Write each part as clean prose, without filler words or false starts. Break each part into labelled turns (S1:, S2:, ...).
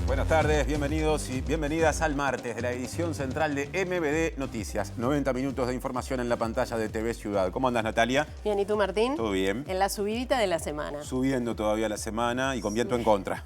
S1: Buenas tardes, bienvenidos y bienvenidas al martes de la edición central de MBD Noticias. 90 minutos de información en la pantalla de TV Ciudad. ¿Cómo andas, Natalia?
S2: Bien, ¿y tú, Martín?
S1: Todo bien.
S2: En la subidita de la semana.
S1: Subiendo todavía la semana y con viento en contra.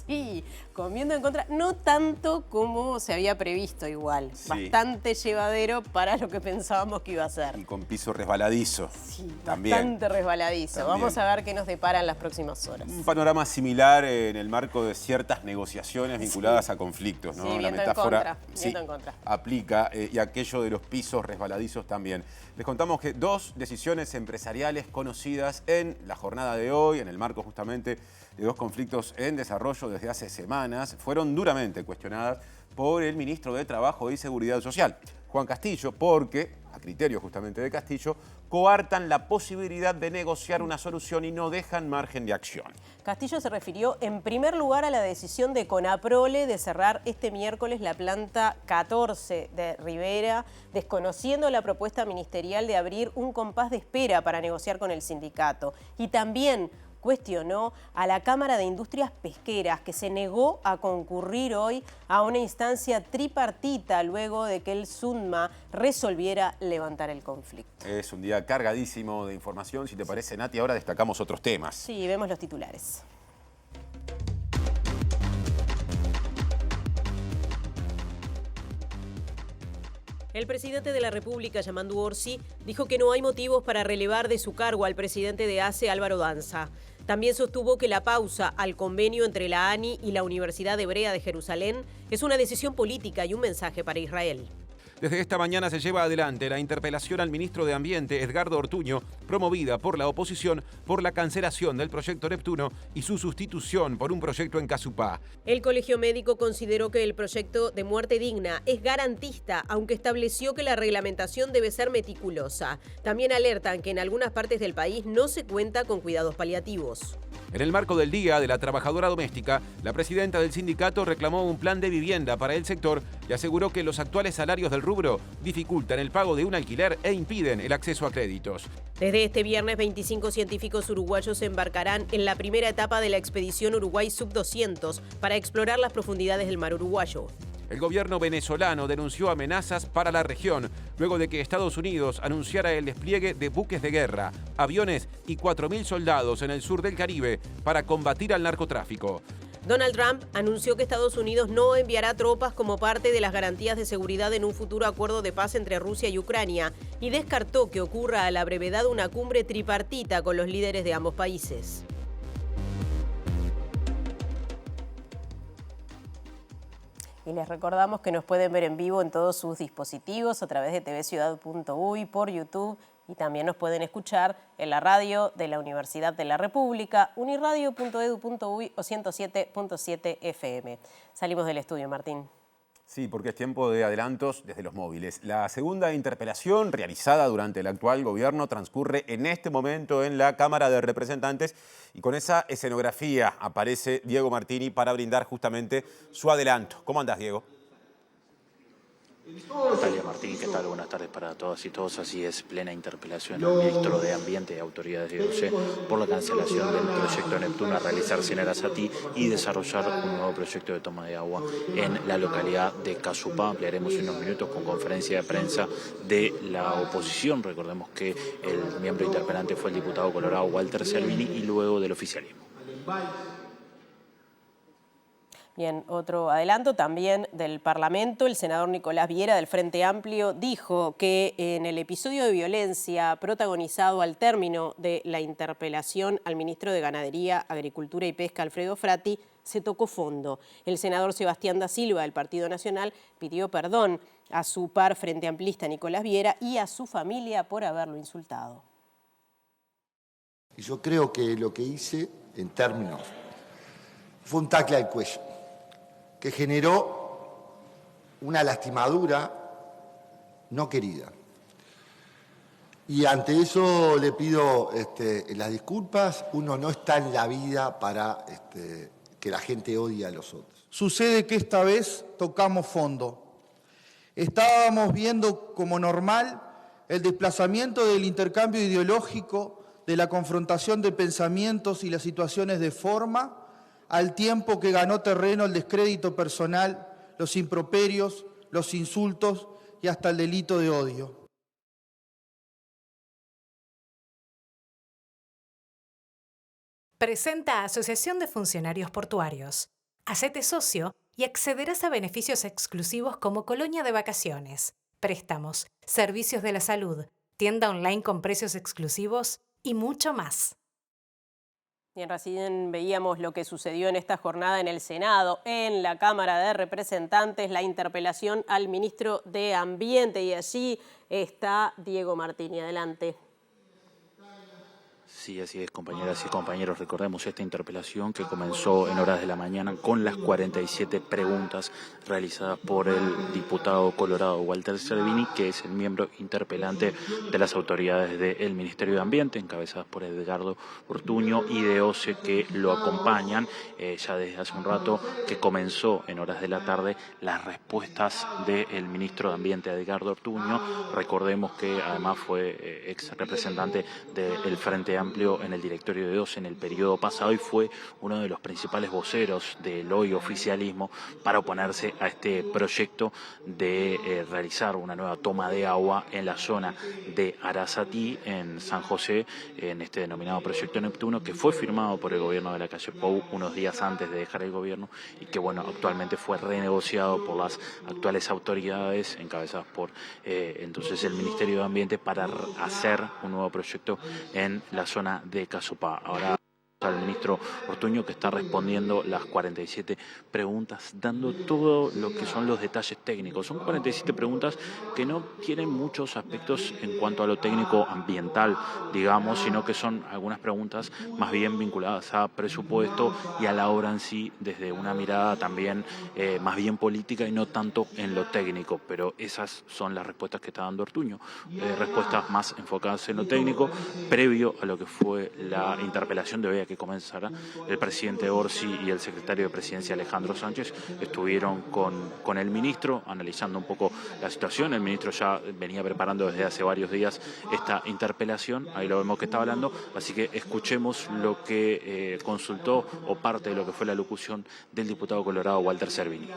S2: Sí, con viento en contra. No tanto como se había previsto igual.
S1: Sí.
S2: Bastante llevadero para lo que pensábamos que iba a ser.
S1: Y con piso resbaladizo.
S2: Sí,
S1: también.
S2: Bastante resbaladizo.
S1: También.
S2: Vamos a ver qué nos deparan las próximas horas.
S1: Un panorama similar en el marco de ciertas negociaciones vinculadas a conflictos, ¿no?
S2: Sí,
S1: La
S2: viento
S1: metáfora
S2: en contra.
S1: aplica y aquello de los pisos resbaladizos también. Les contamos que dos decisiones empresariales conocidas en la jornada de hoy, en el marco justamente de dos conflictos en desarrollo desde hace semanas, fueron duramente cuestionadas por el ministro de Trabajo y Seguridad Social, Juan Castillo, porque, a criterio justamente de Castillo, coartan la posibilidad de negociar una solución y no dejan margen de acción.
S2: Castillo se refirió en primer lugar a la decisión de Conaprole de cerrar este miércoles la planta 14 de Rivera, desconociendo la propuesta ministerial de abrir un compás de espera para negociar con el sindicato. Y también cuestionó a la Cámara de Industrias Pesqueras, que se negó a concurrir hoy a una instancia tripartita luego de que el SUNMA resolviera levantar el conflicto.
S1: Es un día cargadísimo de información. Si te parece, Nati, ahora destacamos otros temas.
S2: Sí, vemos los titulares. El presidente de la República, Yamandu Orsi, dijo que no hay motivos para relevar de su cargo al presidente de ACE, Álvaro Danza. También sostuvo que la pausa al convenio entre la ANI y la Universidad Hebrea de Jerusalén es una decisión política y un mensaje para Israel.
S1: Desde esta mañana se lleva adelante la interpelación al ministro de Ambiente, Edgardo Ortuño, promovida por la oposición por la cancelación del proyecto Neptuno y su sustitución por un proyecto en Casupá.
S2: El Colegio Médico consideró que el proyecto de muerte digna es garantista, aunque estableció que la reglamentación debe ser meticulosa. También alertan que en algunas partes del país no se cuenta con cuidados paliativos.
S1: En el marco del Día de la Trabajadora Doméstica, la presidenta del sindicato reclamó un plan de vivienda para el sector y aseguró que los actuales salarios del rubro dificultan el pago de un alquiler e impiden el acceso a créditos.
S2: Desde este viernes, 25 científicos uruguayos se embarcarán en la primera etapa de la expedición Uruguay Sub-200 para explorar las profundidades del mar uruguayo.
S1: El gobierno venezolano denunció amenazas para la región luego de que Estados Unidos anunciara el despliegue de buques de guerra, aviones y 4.000 soldados en el sur del Caribe para combatir al narcotráfico.
S2: Donald Trump anunció que Estados Unidos no enviará tropas como parte de las garantías de seguridad en un futuro acuerdo de paz entre Rusia y Ucrania y descartó que ocurra a la brevedad una cumbre tripartita con los líderes de ambos países. Y les recordamos que nos pueden ver en vivo en todos sus dispositivos a través de tvciudad.uy, por YouTube, y también nos pueden escuchar en la radio de la Universidad de la República, uniradio.edu.uy o 107.7 FM. Salimos del estudio, Martín.
S1: Sí, porque es tiempo de adelantos desde los móviles. La segunda interpelación realizada durante el actual gobierno transcurre en este momento en la Cámara de Representantes y con esa escenografía aparece Diego Martini para brindar justamente su adelanto. ¿Cómo andás, Diego?
S3: Natalia Martín, ¿qué tal? Buenas tardes para todas y todos. Así es, plena interpelación al ministro de Ambiente y Autoridades de IOC por la cancelación del proyecto Neptuno a realizarse en Arasatí y desarrollar un nuevo proyecto de toma de agua en la localidad de Casupá. Ampliaremos en unos minutos con conferencia de prensa de la oposición. Recordemos que el miembro interpelante fue el diputado colorado Walter Selvini y luego del oficialismo.
S2: Bien, otro adelanto también del Parlamento. El senador Nicolás Viera del Frente Amplio dijo que en el episodio de violencia protagonizado al término de la interpelación al ministro de Ganadería, Agricultura y Pesca, Alfredo Frati, se tocó fondo. El senador Sebastián da Silva del Partido Nacional pidió perdón a su par frente amplista Nicolás Viera y a su familia por haberlo insultado.
S4: Yo creo que lo que hice en términos fue un tacle al cuello, que generó una lastimadura no querida. Y ante eso le pido las disculpas. Uno no está en la vida para que la gente odie a los otros.
S5: Sucede que esta vez tocamos fondo. Estábamos viendo como normal el desplazamiento del intercambio ideológico, de la confrontación de pensamientos y las situaciones de forma, al tiempo que ganó terreno el descrédito personal, los improperios, los insultos y hasta el delito de odio.
S6: Presenta Asociación de Funcionarios Portuarios. Hacete socio y accederás a beneficios exclusivos como colonia de vacaciones, préstamos, servicios de la salud, tienda online con precios exclusivos y mucho más.
S2: Bien, recién veíamos lo que sucedió en esta jornada en el Senado, en la Cámara de Representantes, la interpelación al ministro de Ambiente, y allí está Diego Martini. Adelante.
S3: Sí, así es, compañeras y compañeros. Recordemos esta interpelación que comenzó en horas de la mañana con las 47 preguntas realizadas por el diputado colorado Walter Cervini, que es el miembro interpelante de las autoridades del Ministerio de Ambiente, encabezadas por Edgardo Ortuño y de OCE, que lo acompañan ya desde hace un rato, que comenzó en horas de la tarde las respuestas del ministro de Ambiente, Edgardo Ortuño. Recordemos que además fue ex representante del Frente Amplio en el directorio de OCE en el periodo pasado y fue uno de los principales voceros del hoy oficialismo para oponerse a este proyecto de realizar una nueva toma de agua en la zona de Arasatí, en San José, en este denominado proyecto Neptuno, que fue firmado por el gobierno de la calle Pou unos días antes de dejar el gobierno y que, bueno, actualmente fue renegociado por las actuales autoridades encabezadas por entonces el Ministerio de Ambiente para hacer un nuevo proyecto en la zona de Casupá. Ahora al ministro Ortuño, que está respondiendo las 47 preguntas, dando todo lo que son los detalles técnicos. Son 47 preguntas que no tienen muchos aspectos en cuanto a lo técnico ambiental, digamos, sino que son algunas preguntas más bien vinculadas a presupuesto y a la obra en sí, desde una mirada también más bien política y no tanto en lo técnico. Pero esas son las respuestas que está dando Ortuño, respuestas más enfocadas en lo técnico, previo a lo que fue la interpelación de hoy, que comenzará. El presidente Orsi y el secretario de Presidencia Alejandro Sánchez estuvieron con el ministro analizando un poco la situación. El ministro ya venía preparando desde hace varios días esta interpelación, ahí lo vemos que está hablando, así que escuchemos lo que consultó o parte de lo que fue la locución del diputado colorado Walter Cervini.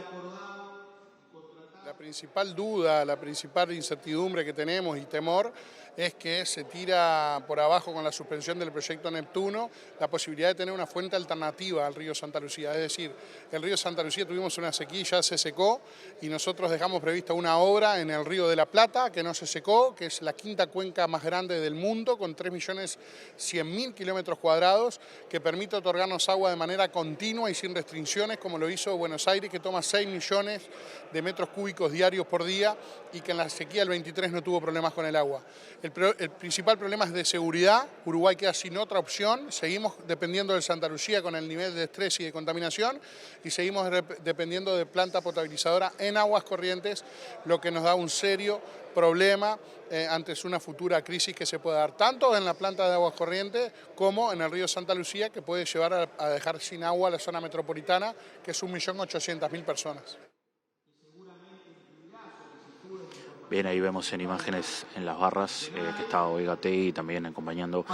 S7: La principal duda, la principal incertidumbre que tenemos y temor es que se tira por abajo con la suspensión del proyecto Neptuno la posibilidad de tener una fuente alternativa al río Santa Lucía. Es decir, el río Santa Lucía tuvimos una sequía, ya se secó y nosotros dejamos prevista una obra en el río de la Plata que no se secó, que es la quinta cuenca más grande del mundo con 3.100.000 kilómetros cuadrados, que permite otorgarnos agua de manera continua y sin restricciones, como lo hizo Buenos Aires, que toma 6 millones de metros cúbicos diarios por día y que en la sequía del 23 no tuvo problemas con el agua. El principal problema es de seguridad. Uruguay queda sin otra opción. Seguimos dependiendo del Santa Lucía con el nivel de estrés y de contaminación y seguimos dependiendo de planta potabilizadora en Aguas Corrientes, lo que nos da un serio problema antes una futura crisis que se pueda dar tanto en la planta de Aguas Corrientes como en el río Santa Lucía, que puede llevar a dejar sin agua a la zona metropolitana, que es 1.800.000 personas.
S3: Bien, ahí vemos en imágenes en las barras que estaba Oigategui también acompañando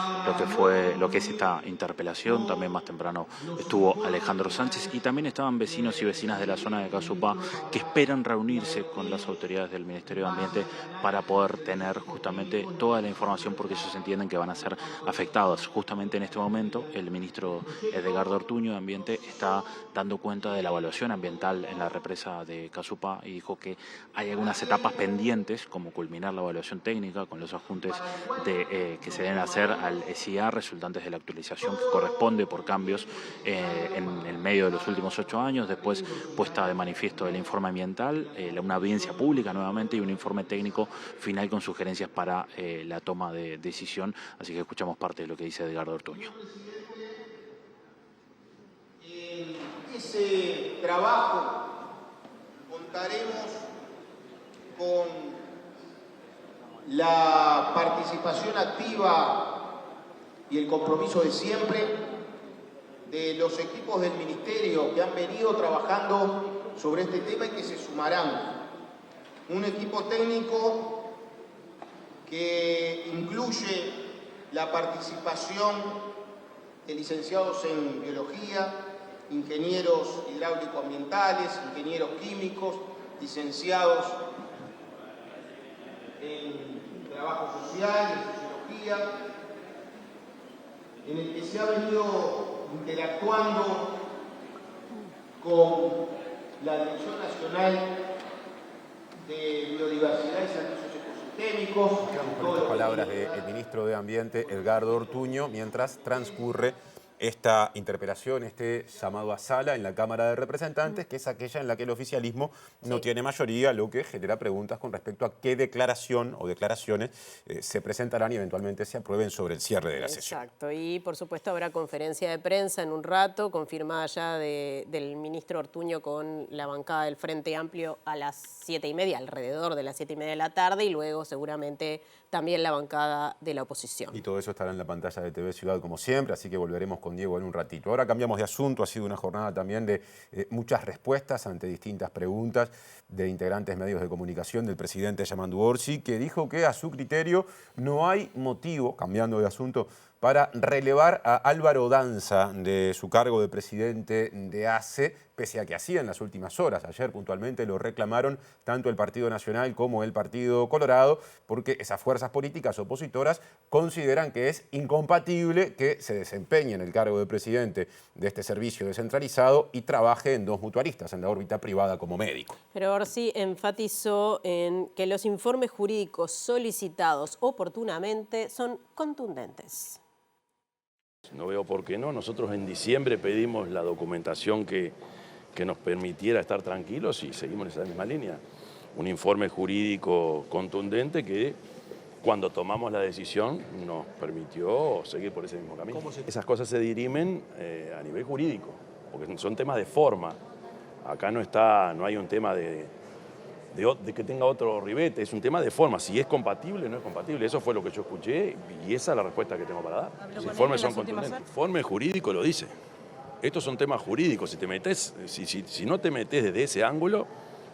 S3: lo que es esta interpelación. También más temprano estuvo Alejandro Sánchez y también estaban vecinos y vecinas de la zona de Casupá que esperan reunirse con las autoridades del Ministerio de Ambiente para poder tener justamente toda la información, porque ellos entienden que van a ser afectados. Justamente en este momento el ministro Edgardo Ortuño de Ambiente está dando cuenta de la evaluación ambiental en la represa de Casupá y dijo que hay algunas etapas pendientes, como culminar la evaluación técnica con los ajustes que se deben hacer al SIA resultantes de la actualización que corresponde por cambios en el medio de los últimos 8 años, después puesta de manifiesto el informe ambiental, una audiencia pública nuevamente y un informe técnico final con sugerencias para la toma de decisión. Así que escuchamos parte de lo que dice Edgardo Ortuño.
S8: En ese trabajo contaremos con la participación activa y el compromiso de siempre de los equipos del Ministerio que han venido trabajando sobre este tema y que se sumarán. Un equipo técnico que incluye la participación de licenciados en biología, ingenieros hidráulico-ambientales, ingenieros químicos, licenciados en trabajo social, en sociología, en el que se ha venido interactuando con la Dirección Nacional de Biodiversidad y Servicios Ecosistémicos.
S1: Con estas palabras del ministro de Ambiente, Edgardo Ortuño, mientras transcurre esta interpelación, este llamado a sala en la Cámara de Representantes, que es aquella en la que el oficialismo no tiene mayoría, lo que genera preguntas con respecto a qué declaración o declaraciones se presentarán y eventualmente se aprueben sobre el cierre de la sesión.
S2: Exacto, y por supuesto habrá conferencia de prensa en un rato, confirmada ya del ministro Ortuño con la bancada del Frente Amplio a las 7:30, alrededor de las 7:30 de la tarde, y luego seguramente también la bancada de la oposición.
S1: Y todo eso estará en la pantalla de TV Ciudad como siempre, así que volveremos con Diego en un ratito. Ahora cambiamos de asunto, ha sido una jornada también de muchas respuestas ante distintas preguntas de integrantes medios de comunicación del presidente Yamandu Orsi, que dijo que a su criterio no hay motivo, cambiando de asunto, para relevar a Álvaro Danza de su cargo de presidente de ACE, pese a que hacía en las últimas horas. Ayer puntualmente lo reclamaron tanto el Partido Nacional como el Partido Colorado, porque esas fuerzas políticas opositoras consideran que es incompatible que se desempeñe en el cargo de presidente de este servicio descentralizado y trabaje en dos mutualistas, en la órbita privada como médico.
S2: Pero Orsi enfatizó en que los informes jurídicos solicitados oportunamente son contundentes.
S9: No veo por qué no. Nosotros en diciembre pedimos la documentación que nos permitiera estar tranquilos y seguimos en esa misma línea. Un informe jurídico contundente que cuando tomamos la decisión nos permitió seguir por ese mismo camino. Esas cosas se dirimen a nivel jurídico, porque son temas de forma. Acá no hay un tema de que tenga otro ribete, es un tema de forma, si es compatible o no es compatible. Eso fue lo que yo escuché y esa es la respuesta que tengo para dar. Los informes son contundentes. El informe jurídico lo dice. Estos son temas jurídicos. Si te metes, si no te metes desde ese ángulo,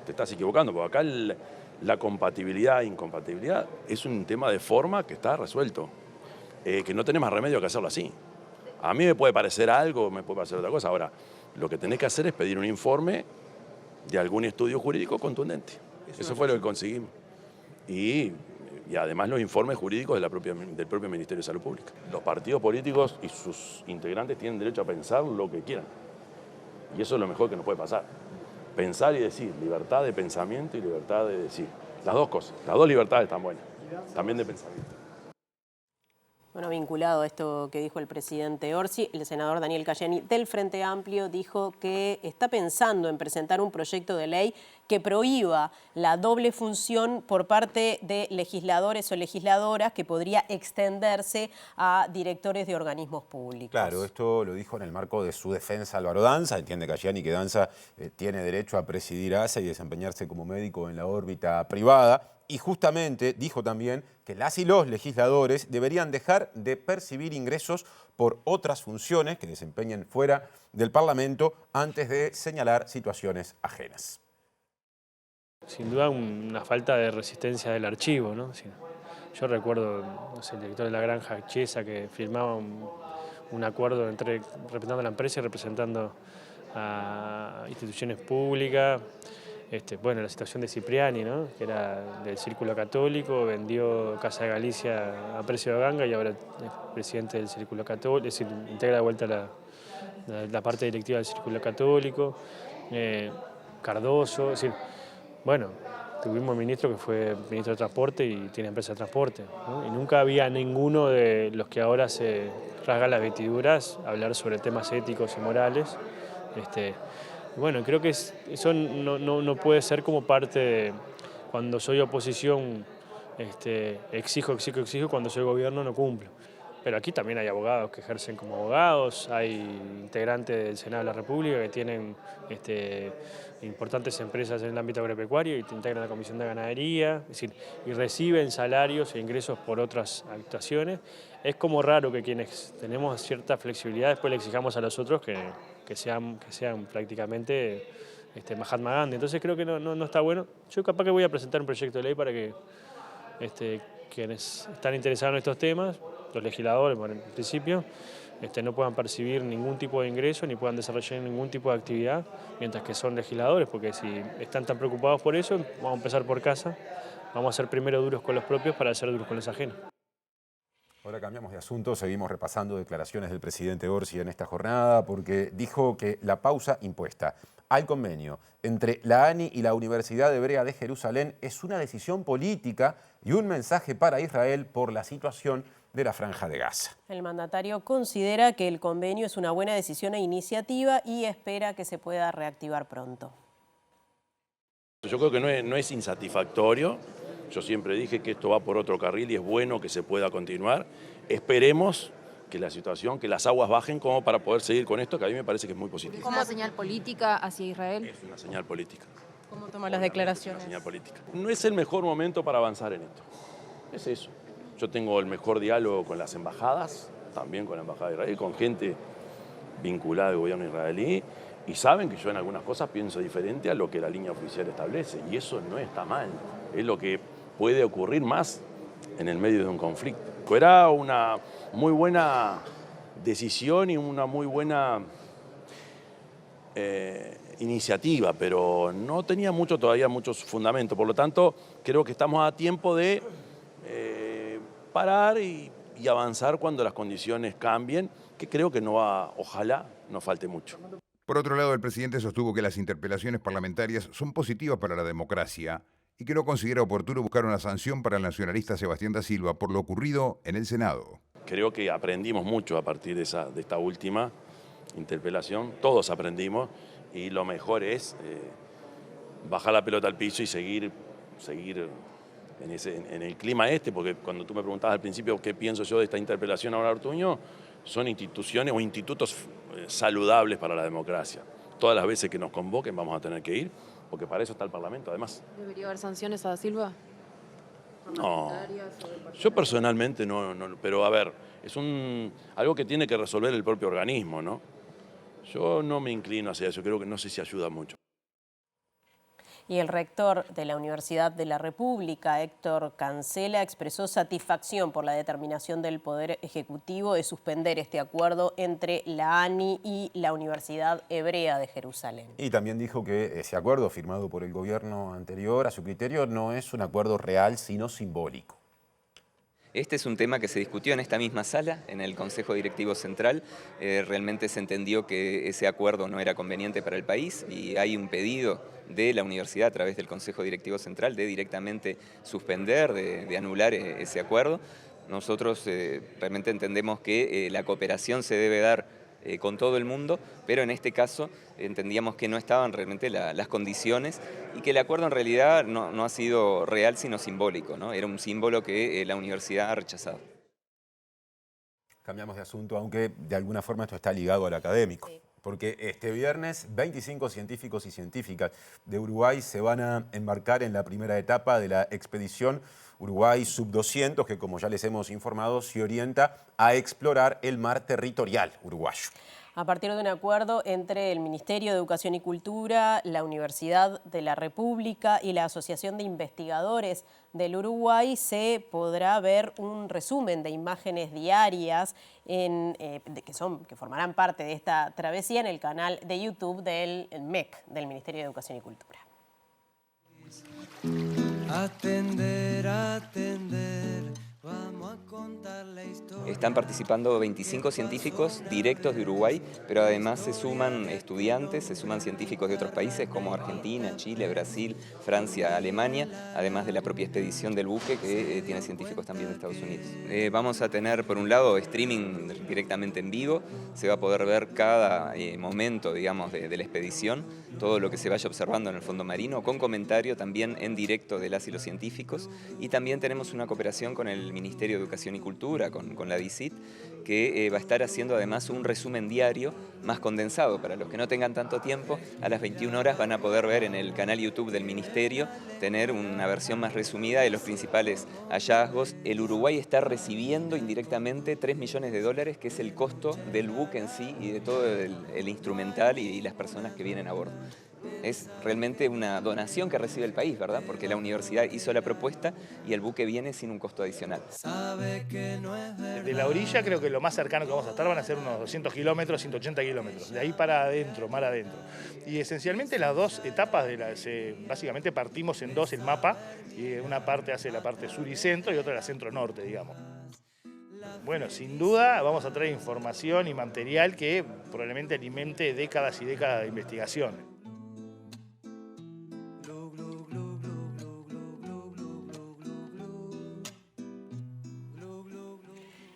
S9: te estás equivocando, porque acá la compatibilidad e incompatibilidad es un tema de forma que está resuelto, que no tenés más remedio que hacerlo así. A mí me puede parecer algo, me puede parecer otra cosa. Ahora, lo que tenés que hacer es pedir un informe de algún estudio jurídico contundente. Eso fue lo que conseguimos. Y además los informes jurídicos del propio Ministerio de Salud Pública. Los partidos políticos y sus integrantes tienen derecho a pensar lo que quieran. Y eso es lo mejor que nos puede pasar. Pensar y decir, libertad de pensamiento y libertad de decir. Las dos cosas, las dos libertades están buenas, también de pensamiento.
S2: Bueno, vinculado a esto que dijo el presidente Orsi, el senador Daniel Cayeni del Frente Amplio dijo que está pensando en presentar un proyecto de ley que prohíba la doble función por parte de legisladores o legisladoras, que podría extenderse a directores de organismos públicos.
S1: Claro, esto lo dijo en el marco de su defensa Álvaro Danza. Entiende Cayeni que Danza tiene derecho a presidir ACE y desempeñarse como médico en la órbita privada. Y justamente dijo también que las y los legisladores deberían dejar de percibir ingresos por otras funciones que desempeñen fuera del Parlamento antes de señalar situaciones ajenas.
S10: Sin duda una falta de resistencia del archivo, ¿no? Yo recuerdo, no sé, el director de la Granja Chiesa que firmaba un acuerdo entre representando a la empresa y representando a instituciones públicas. Bueno, la situación de Cipriani, ¿no? Que era del Círculo Católico, vendió Casa de Galicia a precio de ganga y ahora es presidente del Círculo Católico, es decir, integra de vuelta la parte directiva del Círculo Católico. Cardoso, es decir, bueno, tuvimos un ministro que fue ministro de Transporte y tiene empresa de transporte, ¿no? Y nunca había ninguno de los que ahora se rasgan las vestiduras hablar sobre temas éticos y morales. Bueno, creo que eso no puede ser como parte de cuando soy oposición, exijo, cuando soy gobierno no cumplo. Pero aquí también hay abogados que ejercen como abogados, hay integrantes del Senado de la República que tienen importantes empresas en el ámbito agropecuario y integran la Comisión de Ganadería, es decir, y reciben salarios e ingresos por otras actuaciones. Es como raro que quienes tenemos cierta flexibilidad después le exijamos a los otros que sean prácticamente Mahatma Gandhi. Entonces creo que no está bueno. Yo capaz que voy a presentar un proyecto de ley para que quienes están interesados en estos temas, los legisladores, bueno, en principio, no puedan percibir ningún tipo de ingreso ni puedan desarrollar ningún tipo de actividad mientras que son legisladores, porque si están tan preocupados por eso, vamos a empezar por casa, vamos a ser primero duros con los propios para ser duros con los ajenos.
S1: Ahora cambiamos de asunto, seguimos repasando declaraciones del presidente Orsi en esta jornada porque dijo que la pausa impuesta al convenio entre la ANI y la Universidad Hebrea de Jerusalén es una decisión política y un mensaje para Israel por la situación de la Franja de Gaza.
S2: El mandatario considera que el convenio es una buena decisión e iniciativa y espera que se pueda reactivar pronto.
S9: Yo creo que no es insatisfactorio. Yo siempre dije que esto va por otro carril y es bueno que se pueda continuar. Esperemos que la situación, que las aguas bajen como para poder seguir con esto, que a mí me parece que es muy positivo.
S11: ¿Es una señal política hacia Israel?
S9: Es una señal política.
S11: ¿Cómo toma las declaraciones?
S9: Es una señal política. No es el mejor momento para avanzar en esto. Es eso. Yo tengo el mejor diálogo con las embajadas, también con la embajada de Israel, con gente vinculada al gobierno israelí, y saben que yo en algunas cosas pienso diferente a lo que la línea oficial establece, y eso no está mal. Es lo que puede ocurrir más en el medio de un conflicto. Era una muy buena decisión y una muy buena iniciativa, pero no tenía todavía muchos fundamentos. Por lo tanto, creo que estamos a tiempo de parar y avanzar cuando las condiciones cambien, que creo que ojalá no falte mucho.
S12: Por otro lado, el presidente sostuvo que las interpelaciones parlamentarias son positivas para la democracia y que no considera oportuno buscar una sanción para el nacionalista Sebastián da Silva por lo ocurrido en el Senado.
S9: Creo que aprendimos mucho a partir de esta última interpelación, todos aprendimos, y lo mejor es bajar la pelota al piso y seguir en el clima porque cuando tú me preguntabas al principio qué pienso yo de esta interpelación ahora, Ortuño, son instituciones o institutos saludables para la democracia. Todas las veces que nos convoquen vamos a tener que ir, porque para eso está el Parlamento, además.
S11: ¿Debería haber sanciones a da Silva?
S9: No, yo personalmente no, pero a ver, es algo que tiene que resolver el propio organismo, ¿no? Yo no me inclino hacia eso, creo que no sé si ayuda mucho.
S2: Y el rector de la Universidad de la República, Héctor Cancela, expresó satisfacción por la determinación del Poder Ejecutivo de suspender este acuerdo entre la ANI y la Universidad Hebrea de Jerusalén.
S1: Y también dijo que ese acuerdo firmado por el gobierno anterior, a su criterio, no es un acuerdo real, sino simbólico.
S13: Este es un tema que se discutió en esta misma sala, en el Consejo Directivo Central. Realmente se entendió que ese acuerdo no era conveniente para el país y hay un pedido de la universidad a través del Consejo Directivo Central de directamente suspender, de anular ese acuerdo. Nosotros realmente entendemos que la cooperación se debe dar con todo el mundo, pero en este caso entendíamos que no estaban realmente las condiciones y que el acuerdo en realidad no ha sido real sino simbólico, ¿no? Era un símbolo que la universidad ha rechazado.
S1: Cambiamos de asunto, aunque de alguna forma esto está ligado al académico. Sí. Porque este viernes 25 científicos y científicas de Uruguay se van a embarcar en la primera etapa de la expedición Uruguay Sub-200, que como ya les hemos informado, se orienta a explorar el mar territorial uruguayo.
S2: A partir de un acuerdo entre el Ministerio de Educación y Cultura, la Universidad de la República y la Asociación de Investigadores del Uruguay, se podrá ver un resumen de imágenes diarias que formarán parte de esta travesía en el canal de YouTube del MEC, del Ministerio de Educación y Cultura.
S14: Atender, vamos a contar la historia.
S13: Están participando 25 científicos directos de Uruguay, pero además se suman estudiantes, se suman científicos de otros países como Argentina, Chile, Brasil, Francia, Alemania, además de la propia expedición del buque que tiene científicos también de Estados Unidos. Vamos a tener, por un lado, streaming directamente en vivo, se va a poder ver cada momento, digamos, de la expedición, todo lo que se vaya observando en el fondo marino, con comentario también en directo de las y los científicos, y también tenemos una cooperación con el Ministerio de Educación y Cultura, con la DICIT, que va a estar haciendo además un resumen diario más condensado. Para los que no tengan tanto tiempo, a las 21 horas van a poder ver en el canal YouTube del Ministerio, tener una versión más resumida de los principales hallazgos. El Uruguay está recibiendo indirectamente $3 millones, que es el costo del buque en sí y de todo el instrumental y las personas que vienen a bordo. Es realmente una donación que recibe el país, ¿verdad? Porque la universidad hizo la propuesta y el buque viene sin un costo adicional.
S15: De la orilla creo que lo más cercano que vamos a estar van a ser unos 200 kilómetros, 180 kilómetros, de ahí para adentro, mar adentro. Y esencialmente las dos etapas, básicamente partimos en dos el mapa, y una parte hace la parte sur y centro y otra la centro-norte, digamos. Bueno, sin duda vamos a traer información y material que probablemente alimente décadas y décadas de investigación.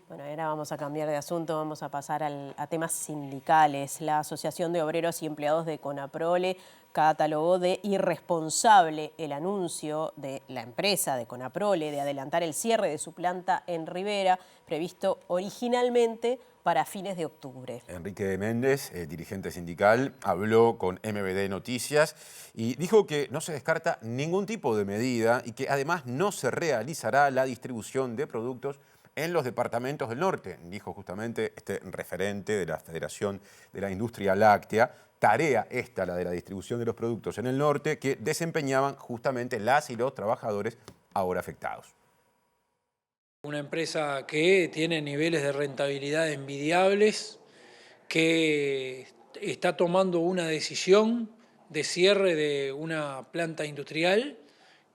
S2: Bueno, ahora vamos a cambiar de asunto, vamos a pasar a temas sindicales. La Asociación de Obreros y Empleados de Conaprole catalogó de irresponsable el anuncio de la empresa de Conaprole de adelantar el cierre de su planta en Rivera, previsto originalmente para fines de octubre.
S1: Enrique Méndez, dirigente sindical, habló con MBD Noticias y dijo que no se descarta ningún tipo de medida y que además no se realizará la distribución de productos en los departamentos del norte, dijo justamente este referente de la Federación de la Industria Láctea. Tarea esta, la de la distribución de los productos en el norte, que desempeñaban justamente las y los trabajadores ahora afectados.
S16: Una empresa que tiene niveles de rentabilidad envidiables, que está tomando una decisión de cierre de una planta industrial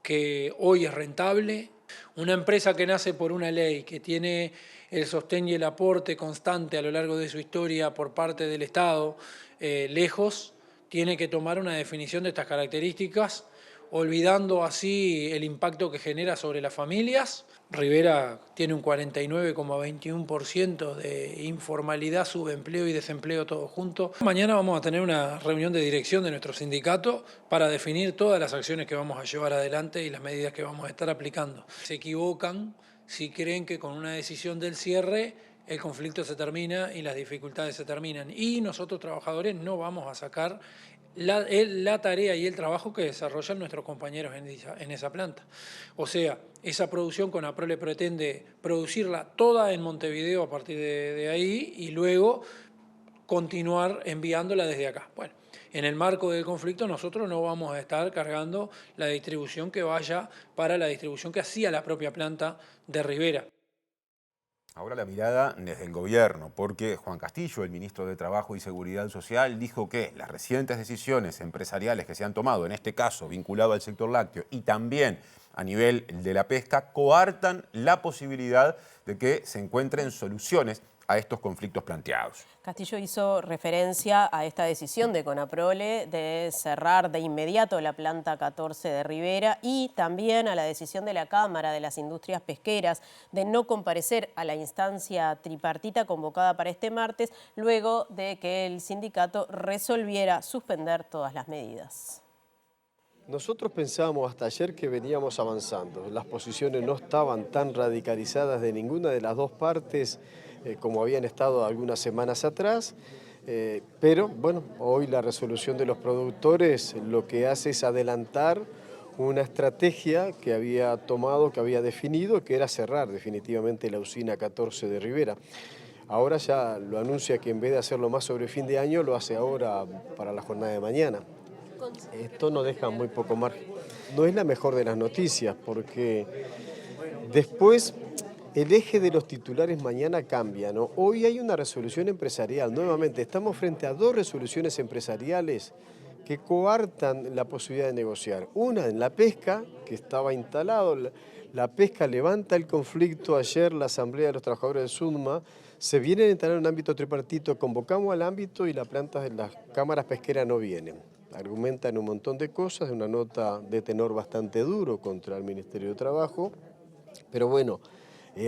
S16: que hoy es rentable. Una empresa que nace por una ley, que tiene el sostén y el aporte constante a lo largo de su historia por parte del Estado, lejos, tiene que tomar una definición de estas características, olvidando así el impacto que genera sobre las familias. Rivera tiene un 49,21% de informalidad, subempleo y desempleo todo junto. Mañana vamos a tener una reunión de dirección de nuestro sindicato para definir todas las acciones que vamos a llevar adelante y las medidas que vamos a estar aplicando. Se equivocan si creen que con una decisión del cierre el conflicto se termina y las dificultades se terminan. Y nosotros, trabajadores, no vamos a sacar la tarea y el trabajo que desarrollan nuestros compañeros en esa planta. O sea, esa producción Conaprole pretende producirla toda en Montevideo a partir de ahí y luego continuar enviándola desde acá. Bueno, en el marco del conflicto nosotros no vamos a estar cargando la distribución que vaya para la distribución que hacía la propia planta de Rivera.
S1: Ahora la mirada desde el gobierno, porque Juan Castillo, el ministro de Trabajo y Seguridad Social, dijo que las recientes decisiones empresariales que se han tomado, en este caso vinculado al sector lácteo y también a nivel de la pesca, coartan la posibilidad de que se encuentren soluciones a estos conflictos planteados.
S2: Castillo hizo referencia a esta decisión de Conaprole de cerrar de inmediato la planta 14 de Rivera y también a la decisión de la Cámara de las Industrias Pesqueras de no comparecer a la instancia tripartita convocada para este martes, luego de que el sindicato resolviera suspender todas las medidas.
S17: Nosotros pensábamos hasta ayer que veníamos avanzando. Las posiciones no estaban tan radicalizadas de ninguna de las dos partes como habían estado algunas semanas atrás, pero bueno, hoy la resolución de los productores lo que hace es adelantar una estrategia que había tomado, que había definido, que era cerrar definitivamente la usina 14 de Rivera. Ahora ya lo anuncia que en vez de hacerlo más sobre fin de año, lo hace ahora para la jornada de mañana. Esto nos deja muy poco margen. No es la mejor de las noticias porque después el eje de los titulares mañana cambia, ¿no? Hoy hay una resolución empresarial, nuevamente estamos frente a dos resoluciones empresariales que coartan la posibilidad de negociar. Una en la pesca, que estaba instalado, la pesca levanta el conflicto, ayer la Asamblea de los Trabajadores de SUDMA, se vienen a instalar un ámbito tripartito, convocamos al ámbito y las cámaras pesqueras no vienen. Argumentan un montón de cosas, una nota de tenor bastante duro contra el Ministerio de Trabajo, pero bueno,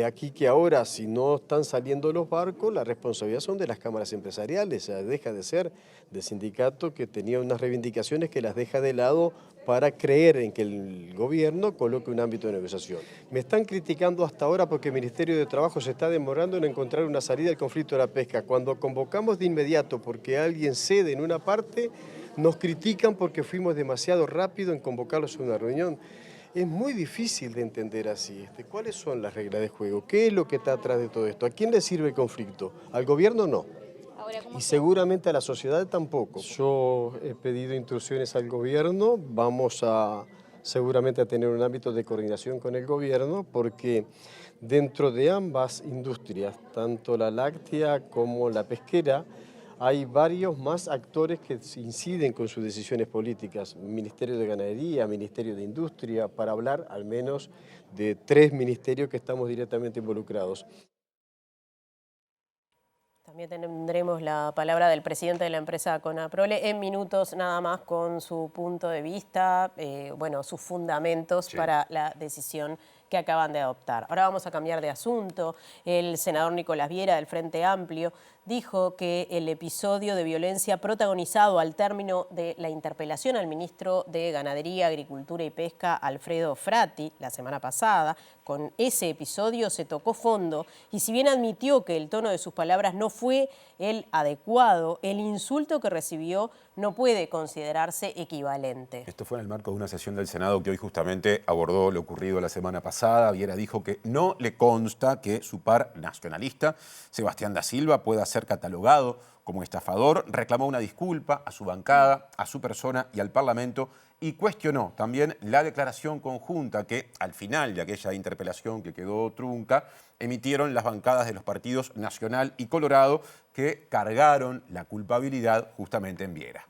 S17: aquí que ahora si no están saliendo los barcos, la responsabilidad son de las cámaras empresariales, o sea, deja de ser del sindicato que tenía unas reivindicaciones que las deja de lado para creer en que el gobierno coloque un ámbito de negociación. Me están criticando hasta ahora porque el Ministerio de Trabajo se está demorando en encontrar una salida al conflicto de la pesca. Cuando convocamos de inmediato porque alguien cede en una parte, nos critican porque fuimos demasiado rápido en convocarlos a una reunión. Es muy difícil de entender así. ¿Cuáles son las reglas de juego? ¿Qué es lo que está atrás de todo esto? ¿A quién le sirve el conflicto? ¿Al gobierno? No. Y seguramente a la sociedad tampoco. Yo he pedido instrucciones al gobierno, vamos a seguramente a tener un ámbito de coordinación con el gobierno, porque dentro de ambas industrias, tanto la láctea como la pesquera, hay varios más actores que inciden con sus decisiones políticas. Ministerio de Ganadería, Ministerio de Industria, para hablar al menos de 3 ministerios que estamos directamente involucrados.
S2: También tendremos la palabra del presidente de la empresa Conaprole en minutos nada más con su punto de vista, bueno, sus fundamentos para la decisión que acaban de adoptar. Ahora vamos a cambiar de asunto. El senador Nicolás Viera del Frente Amplio dijo que el episodio de violencia protagonizado al término de la interpelación al ministro de Ganadería, Agricultura y Pesca, Alfredo Frati, la semana pasada, con ese episodio se tocó fondo y si bien admitió que el tono de sus palabras no fue el adecuado, el insulto que recibió no puede considerarse equivalente.
S1: Esto fue en el marco de una sesión del Senado que hoy justamente abordó lo ocurrido la semana pasada. Viera dijo que no le consta que su par nacionalista, Sebastián da Silva, pueda ser catalogado como estafador. Reclamó una disculpa a su bancada, a su persona y al Parlamento y cuestionó también la declaración conjunta que al final de aquella interpelación que quedó trunca emitieron las bancadas de los partidos Nacional y Colorado que cargaron la culpabilidad justamente en Viera.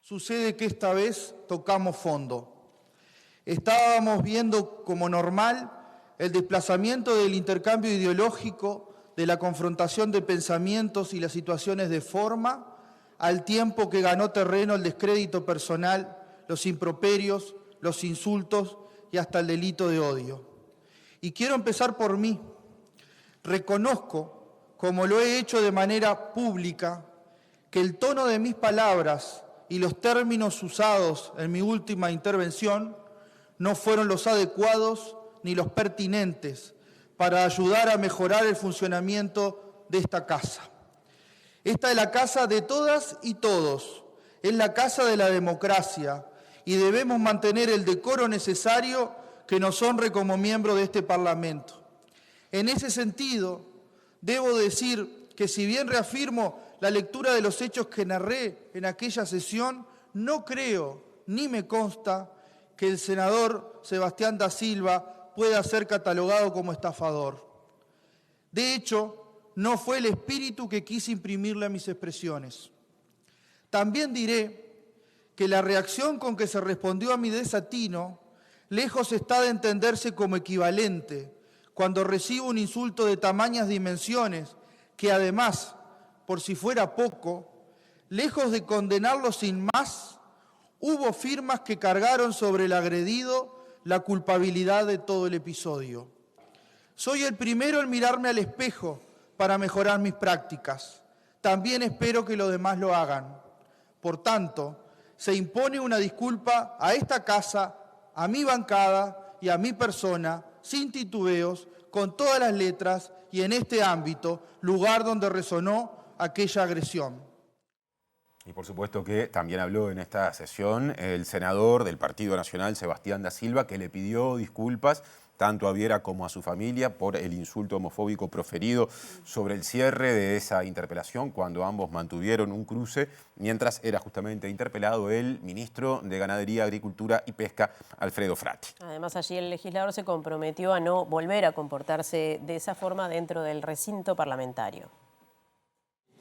S5: Sucede que esta vez tocamos fondo. Estábamos viendo como normal el desplazamiento del intercambio ideológico, de la confrontación de pensamientos y las situaciones de forma, al tiempo que ganó terreno el descrédito personal, los improperios, los insultos y hasta el delito de odio. Y quiero empezar por mí. Reconozco, como lo he hecho de manera pública, que el tono de mis palabras y los términos usados en mi última intervención no fueron los adecuados ni los pertinentes para ayudar a mejorar el funcionamiento de esta casa. Esta es la casa de todas y todos, es la casa de la democracia y debemos mantener el decoro necesario que nos honre como miembro de este Parlamento. En ese sentido, debo decir que si bien reafirmo la lectura de los hechos que narré en aquella sesión, no creo ni me consta que el senador Sebastián da Silva pueda ser catalogado como estafador. De hecho, no fue el espíritu que quise imprimirle a mis expresiones. También diré que la reacción con que se respondió a mi desatino, lejos está de entenderse como equivalente cuando recibo un insulto de tamañas dimensiones que además, por si fuera poco, lejos de condenarlo sin más, hubo firmas que cargaron sobre el agredido la culpabilidad de todo el episodio. Soy el primero en mirarme al espejo para mejorar mis prácticas. También espero que los demás lo hagan. Por tanto, se impone una disculpa a esta casa, a mi bancada y a mi persona, sin titubeos, con todas las letras y en este ámbito, lugar donde resonó aquella agresión.
S1: Y por supuesto que también habló en esta sesión el senador del Partido Nacional, Sebastián da Silva, que le pidió disculpas tanto a Viera como a su familia por el insulto homofóbico proferido sobre el cierre de esa interpelación cuando ambos mantuvieron un cruce mientras era justamente interpelado el ministro de Ganadería, Agricultura y Pesca, Alfredo Frati.
S2: Además, allí el legislador se comprometió a no volver a comportarse de esa forma dentro del recinto parlamentario.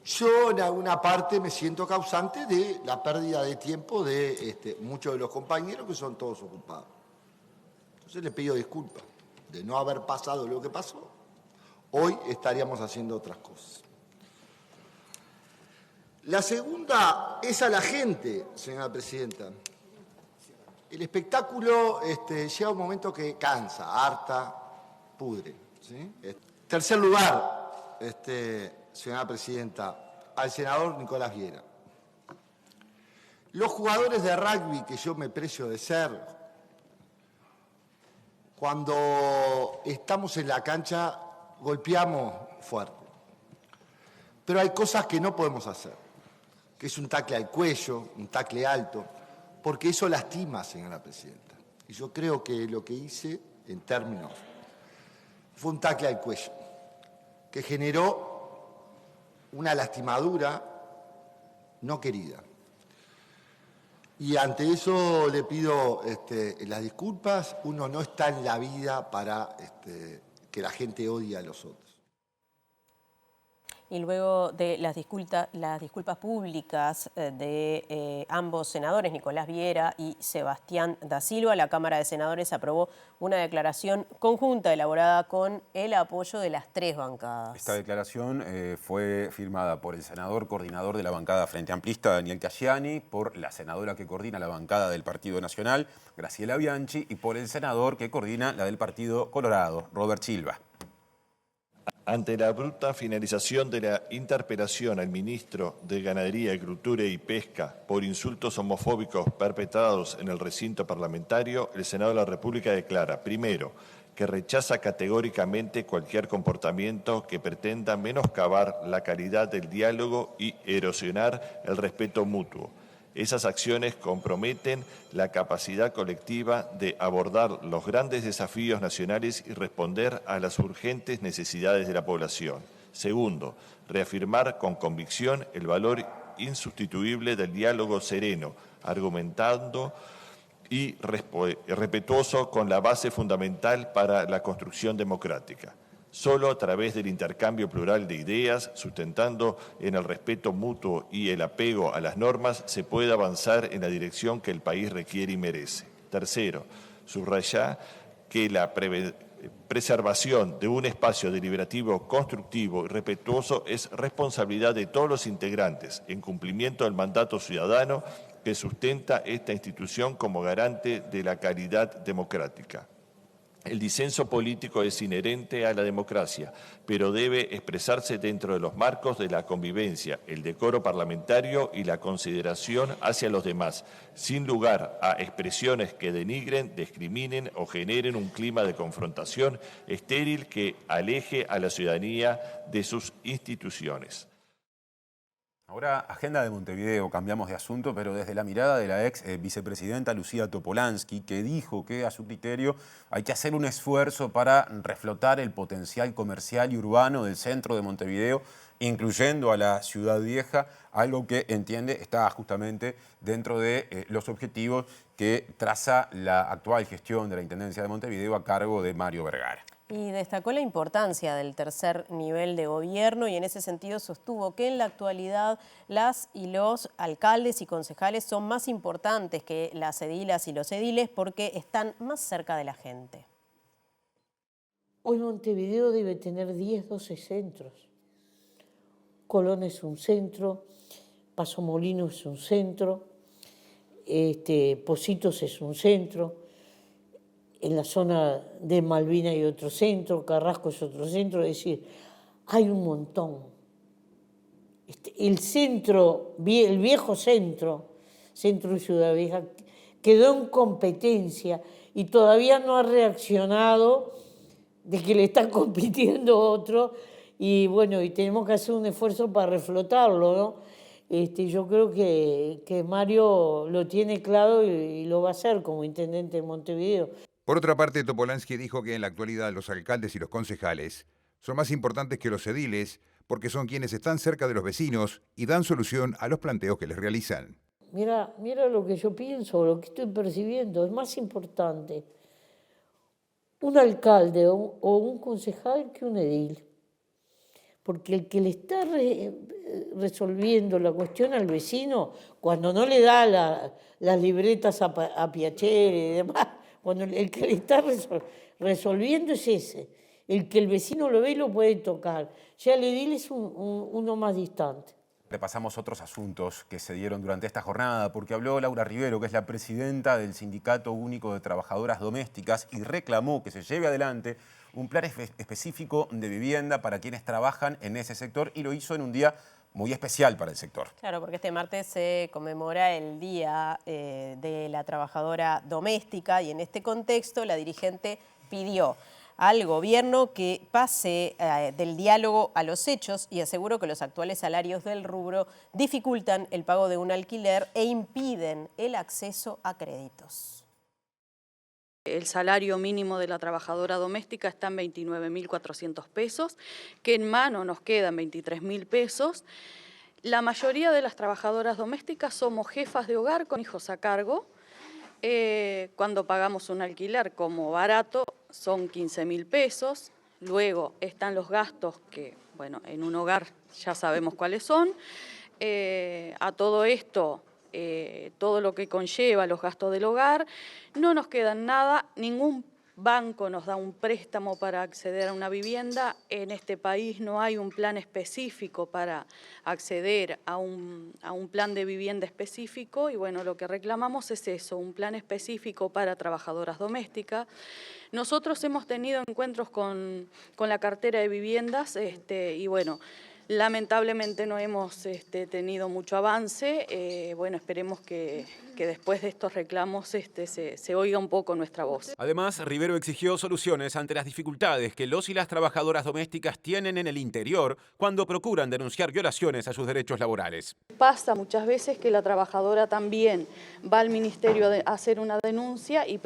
S4: Yo en alguna parte me siento causante de la pérdida de tiempo de muchos de los compañeros que son todos ocupados. Entonces le pido disculpas de no haber pasado lo que pasó. Hoy estaríamos haciendo otras cosas. La segunda es a la gente, señora presidenta. El espectáculo llega un momento que cansa, harta, pudre. ¿Sí? Tercer lugar, señora presidenta, al senador Nicolás Viera. Los jugadores de rugby que yo me precio de ser, cuando estamos en la cancha golpeamos fuerte. Pero hay cosas que no podemos hacer, que es un tacle al cuello, un tacle alto, porque eso lastima, señora presidenta. Y yo creo que lo que hice, en términos, fue un tacle al cuello, que generó una lastimadura no querida. Y ante eso le pido las disculpas. Uno no está en la vida para que la gente odie a los otros.
S2: Y luego de las disculpas públicas de ambos senadores, Nicolás Viera y Sebastián da Silva, la Cámara de Senadores aprobó una declaración conjunta elaborada con el apoyo de las tres bancadas.
S1: Esta declaración fue firmada por el senador coordinador de la bancada Frente Amplista, Daniel Casciani, por la senadora que coordina la bancada del Partido Nacional, Graciela Bianchi, y por el senador que coordina la del Partido Colorado, Robert Silva.
S18: Ante la abrupta finalización de la interpelación al ministro de Ganadería, Agricultura y Pesca por insultos homofóbicos perpetrados en el recinto parlamentario, el Senado de la República declara, primero, que rechaza categóricamente cualquier comportamiento que pretenda menoscabar la calidad del diálogo y erosionar el respeto mutuo. Esas acciones comprometen la capacidad colectiva de abordar los grandes desafíos nacionales y responder a las urgentes necesidades de la población. Segundo, reafirmar con convicción el valor insustituible del diálogo sereno, argumentando y respetuoso con la base fundamental para la construcción democrática. Solo a través del intercambio plural de ideas, sustentando en el respeto mutuo y el apego a las normas, se puede avanzar en la dirección que el país requiere y merece. Tercero, subrayar que la preservación de un espacio deliberativo constructivo y respetuoso es responsabilidad de todos los integrantes, en cumplimiento del mandato ciudadano que sustenta esta institución como garante de la calidad democrática. El disenso político es inherente a la democracia, pero debe expresarse dentro de los marcos de la convivencia, el decoro parlamentario y la consideración hacia los demás, sin lugar a expresiones que denigren, discriminen o generen un clima de confrontación estéril que aleje a la ciudadanía de sus instituciones.
S1: Ahora, agenda de Montevideo, cambiamos de asunto, pero desde la mirada de la ex vicepresidenta Lucía Topolansky, que dijo que a su criterio hay que hacer un esfuerzo para reflotar el potencial comercial y urbano del centro de Montevideo, incluyendo a la Ciudad Vieja, algo que entiende está justamente dentro de los objetivos que traza la actual gestión de la Intendencia de Montevideo a cargo de Mario Vergara.
S2: Y destacó la importancia del tercer nivel de gobierno y en ese sentido sostuvo que en la actualidad las y los alcaldes y concejales son más importantes que las edilas y los ediles porque están más cerca de la gente.
S19: Hoy Montevideo debe tener 10, 12 centros. Colón es un centro, Paso Molino es un centro, Pocitos es un centro. En la zona de Malvina hay otro centro, Carrasco es otro centro, es decir, hay un montón. El centro, el viejo centro de Ciudad Vieja, quedó en competencia y todavía no ha reaccionado de que le está compitiendo otro y bueno, y tenemos que hacer un esfuerzo para reflotarlo, ¿no? Yo creo que Mario lo tiene claro y lo va a hacer como intendente de Montevideo.
S12: Por otra parte, Topolansky dijo que en la actualidad los alcaldes y los concejales son más importantes que los ediles porque son quienes están cerca de los vecinos y dan solución a los planteos que les realizan.
S19: Mira lo que yo pienso, lo que estoy percibiendo. Es más importante un alcalde o un concejal que un edil. Porque el que le está resolviendo la cuestión al vecino, cuando no le da las libretas a Piacere y demás, cuando el que le está resolviendo es ese, el que el vecino lo ve y lo puede tocar. Ya el edil es uno más distante.
S1: Repasamos otros asuntos que se dieron durante esta jornada, porque habló Laura Rivero, que es la presidenta del Sindicato Único de Trabajadoras Domésticas, y reclamó que se lleve adelante un plan específico de vivienda para quienes trabajan en ese sector, y lo hizo en un día muy especial para el sector.
S2: Claro, porque este martes se conmemora el Día de la Trabajadora Doméstica y en este contexto la dirigente pidió al gobierno que pase del diálogo a los hechos y aseguró que los actuales salarios del rubro dificultan el pago de un alquiler e impiden el acceso a créditos.
S20: El salario mínimo de la trabajadora doméstica está en 29.400 pesos, que en mano nos quedan 23.000 pesos. La mayoría de las trabajadoras domésticas somos jefas de hogar con hijos a cargo. Cuando pagamos un alquiler como barato son 15.000 pesos. Luego están los gastos que, bueno, en un hogar ya sabemos cuáles son. A todo esto, todo lo que conlleva los gastos del hogar, no nos queda nada, ningún banco nos da un préstamo para acceder a una vivienda. En este país no hay un plan específico para acceder a un plan de vivienda específico y bueno, lo que reclamamos es eso, un plan específico para trabajadoras domésticas. Nosotros hemos tenido encuentros con la cartera de viviendas y bueno, lamentablemente no hemos tenido mucho avance. Bueno, esperemos que después de estos reclamos se oiga un poco nuestra voz.
S1: Además, Rivero exigió soluciones ante las dificultades que los y las trabajadoras domésticas tienen en el interior cuando procuran denunciar violaciones a sus derechos laborales.
S20: Pasa muchas veces que la trabajadora también va al ministerio a hacer una denuncia y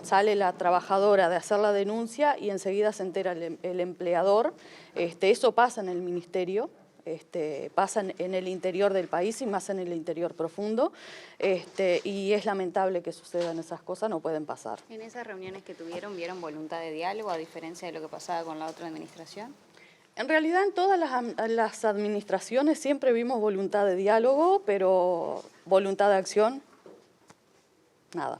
S20: sale la trabajadora de hacer la denuncia y enseguida se entera el empleador. Eso pasa en el ministerio. Pasa en el interior del país y más en el interior profundo y es lamentable que sucedan esas cosas, no pueden pasar.
S21: ¿En esas reuniones que tuvieron vieron voluntad de diálogo a diferencia de lo que pasaba con la otra administración?
S20: En realidad en todas las administraciones siempre vimos voluntad de diálogo, pero voluntad de acción, nada.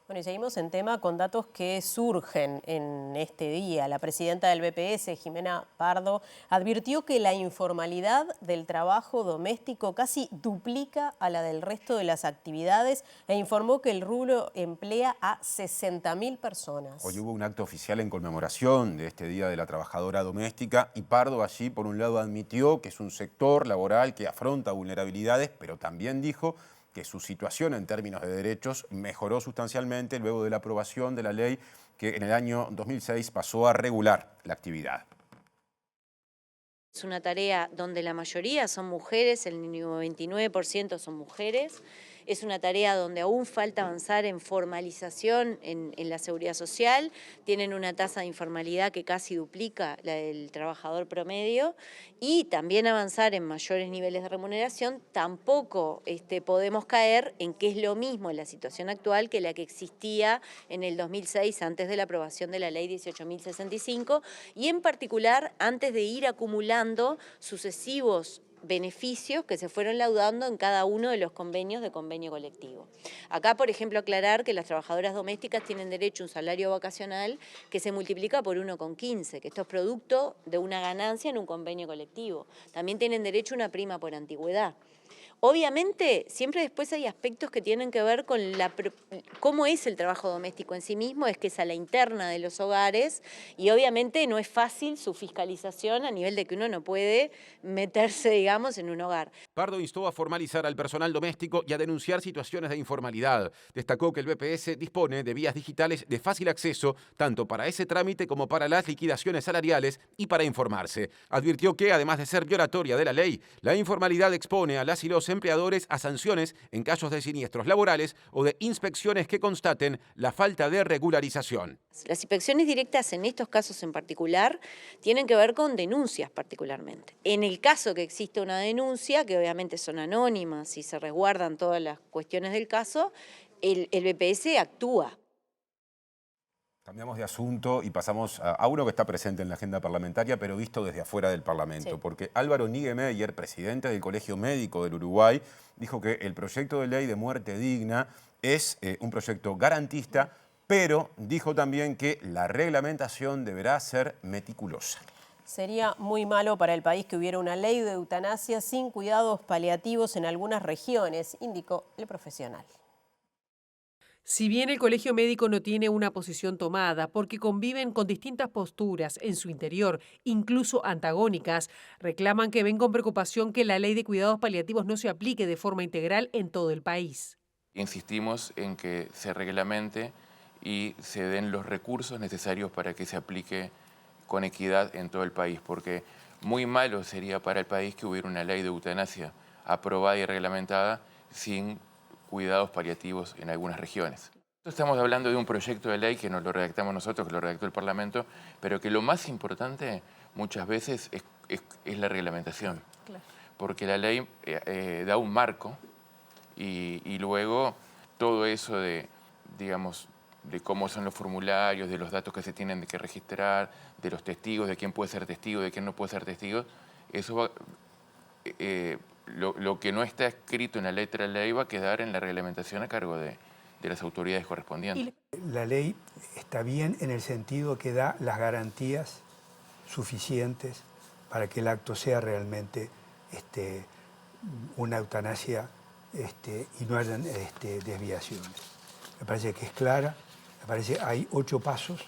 S2: Bueno, y seguimos en tema con datos que surgen en este día. La presidenta del BPS, Jimena Pardo, advirtió que la informalidad del trabajo doméstico casi duplica a la del resto de las actividades e informó que el rubro emplea a 60.000 personas.
S1: Hoy hubo un acto oficial en conmemoración de este Día de la Trabajadora Doméstica y Pardo allí, por un lado, admitió que es un sector laboral que afronta vulnerabilidades, pero también dijo que su situación en términos de derechos mejoró sustancialmente luego de la aprobación de la ley que en el año 2006 pasó a regular la actividad.
S22: Es una tarea donde la mayoría son mujeres, el 99% son mujeres. Es una tarea donde aún falta avanzar en formalización en la seguridad social. Tienen una tasa de informalidad que casi duplica la del trabajador promedio. Y también avanzar en mayores niveles de remuneración. Tampoco podemos caer en que es lo mismo la situación actual que la que existía en el 2006 antes de la aprobación de la ley 18.065 y en particular antes de ir acumulando sucesivos beneficios que se fueron laudando en cada uno de los convenios de convenio colectivo. Acá, por ejemplo, aclarar que las trabajadoras domésticas tienen derecho a un salario vacacional que se multiplica por 1,15, que esto es producto de una ganancia en un convenio colectivo. También tienen derecho a una prima por antigüedad. Obviamente, siempre después hay aspectos que tienen que ver con cómo es el trabajo doméstico en sí mismo, es que es a la interna de los hogares y obviamente no es fácil su fiscalización a nivel de que uno no puede meterse, digamos, en un hogar.
S1: Pardo instó a formalizar al personal doméstico y a denunciar situaciones de informalidad. Destacó que el BPS dispone de vías digitales de fácil acceso, tanto para ese trámite como para las liquidaciones salariales y para informarse. Advirtió que, además de ser violatoria de la ley, la informalidad expone a las y los empleadores a sanciones en casos de siniestros laborales o de inspecciones que constaten la falta de regularización.
S22: Las inspecciones directas en estos casos en particular tienen que ver con denuncias particularmente. En el caso que existe una denuncia, que obviamente son anónimas y se resguardan todas las cuestiones del caso, el BPS actúa.
S1: Cambiamos de asunto y pasamos a uno que está presente en la agenda parlamentaria, pero visto desde afuera del Parlamento, sí. Porque Álvaro Niemeyer, presidente del Colegio Médico del Uruguay, dijo que el proyecto de ley de muerte digna es un proyecto garantista, pero dijo también que la reglamentación deberá ser meticulosa.
S2: Sería muy malo para el país que hubiera una ley de eutanasia sin cuidados paliativos en algunas regiones, indicó el profesional.
S23: Si bien el Colegio Médico no tiene una posición tomada porque conviven con distintas posturas en su interior, incluso antagónicas, reclaman que ven con preocupación que la ley de cuidados paliativos no se aplique de forma integral en todo el país.
S24: Insistimos en que se reglamente y se den los recursos necesarios para que se aplique con equidad en todo el país, porque muy malo sería para el país que hubiera una ley de eutanasia aprobada y reglamentada sin cuidados paliativos en algunas regiones. Estamos hablando de un proyecto de ley que no lo redactamos nosotros, que lo redactó el Parlamento, pero que lo más importante muchas veces es la reglamentación. Claro. Porque la ley da un marco y luego todo eso de, digamos, de cómo son los formularios, de los datos que se tienen que registrar, de los testigos, de quién puede ser testigo, de quién no puede ser testigo, eso va, lo que no está escrito en la letra de la ley va a quedar en la reglamentación a cargo de las autoridades correspondientes.
S3: La ley está bien en el sentido que da las garantías suficientes para que el acto sea realmente una eutanasia y no hayan desviaciones. Me parece que es clara, me parece que hay 8 pasos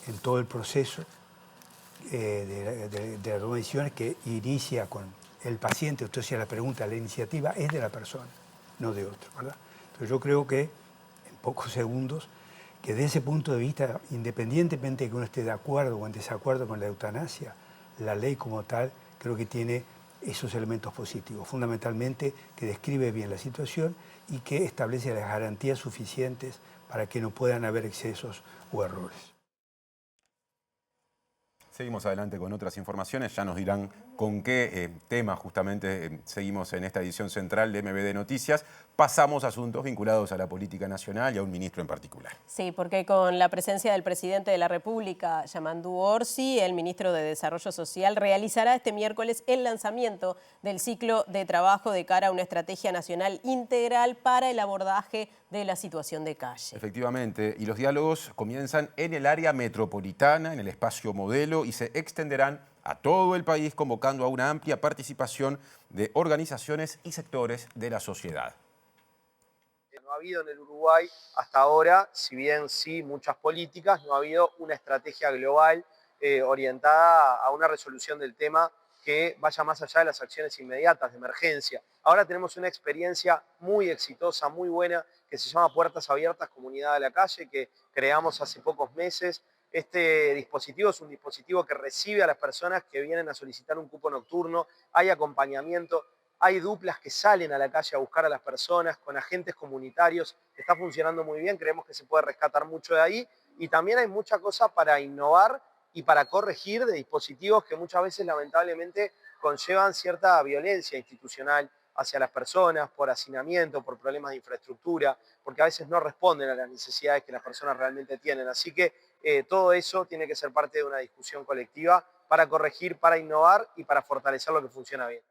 S3: en todo el proceso de las decisiones que inicia con el paciente. Usted hacía la pregunta, la iniciativa es de la persona, no de otro, ¿verdad? Entonces yo creo que en pocos segundos, que desde ese punto de vista, independientemente de que uno esté de acuerdo o en desacuerdo con la eutanasia, la ley como tal creo que tiene esos elementos positivos, fundamentalmente que describe bien la situación y que establece las garantías suficientes para que no puedan haber excesos o errores.
S1: Seguimos adelante con otras informaciones, ya nos dirán con qué tema justamente seguimos en esta edición central de MBD Noticias. Pasamos a asuntos vinculados a la política nacional y a un ministro en particular.
S2: Sí, porque con la presencia del presidente de la República, Yamandu Orsi, el ministro de Desarrollo Social realizará este miércoles el lanzamiento del ciclo de trabajo de cara a una estrategia nacional integral para el abordaje de la situación de calle.
S1: Efectivamente, y los diálogos comienzan en el área metropolitana, en el espacio modelo, y se extenderán a todo el país, convocando a una amplia participación de organizaciones y sectores de la sociedad.
S6: No ha habido en el Uruguay hasta ahora, si bien sí muchas políticas, no ha habido una estrategia global orientada a una resolución del tema que vaya más allá de las acciones inmediatas de emergencia. Ahora tenemos una experiencia muy exitosa, muy buena, que se llama Puertas Abiertas, Comunidad de la Calle, que creamos hace pocos meses. Este dispositivo es un dispositivo que recibe a las personas que vienen a solicitar un cupo nocturno, hay acompañamiento, hay duplas que salen a la calle a buscar a las personas con agentes comunitarios, está funcionando muy bien, creemos que se puede rescatar mucho de ahí y también hay mucha cosa para innovar y para corregir de dispositivos que muchas veces lamentablemente conllevan cierta violencia institucional hacia las personas, por hacinamiento, por problemas de infraestructura, porque a veces no responden a las necesidades que las personas realmente tienen. Así que todo eso tiene que ser parte de una discusión colectiva para corregir, para innovar y para fortalecer lo que funciona bien.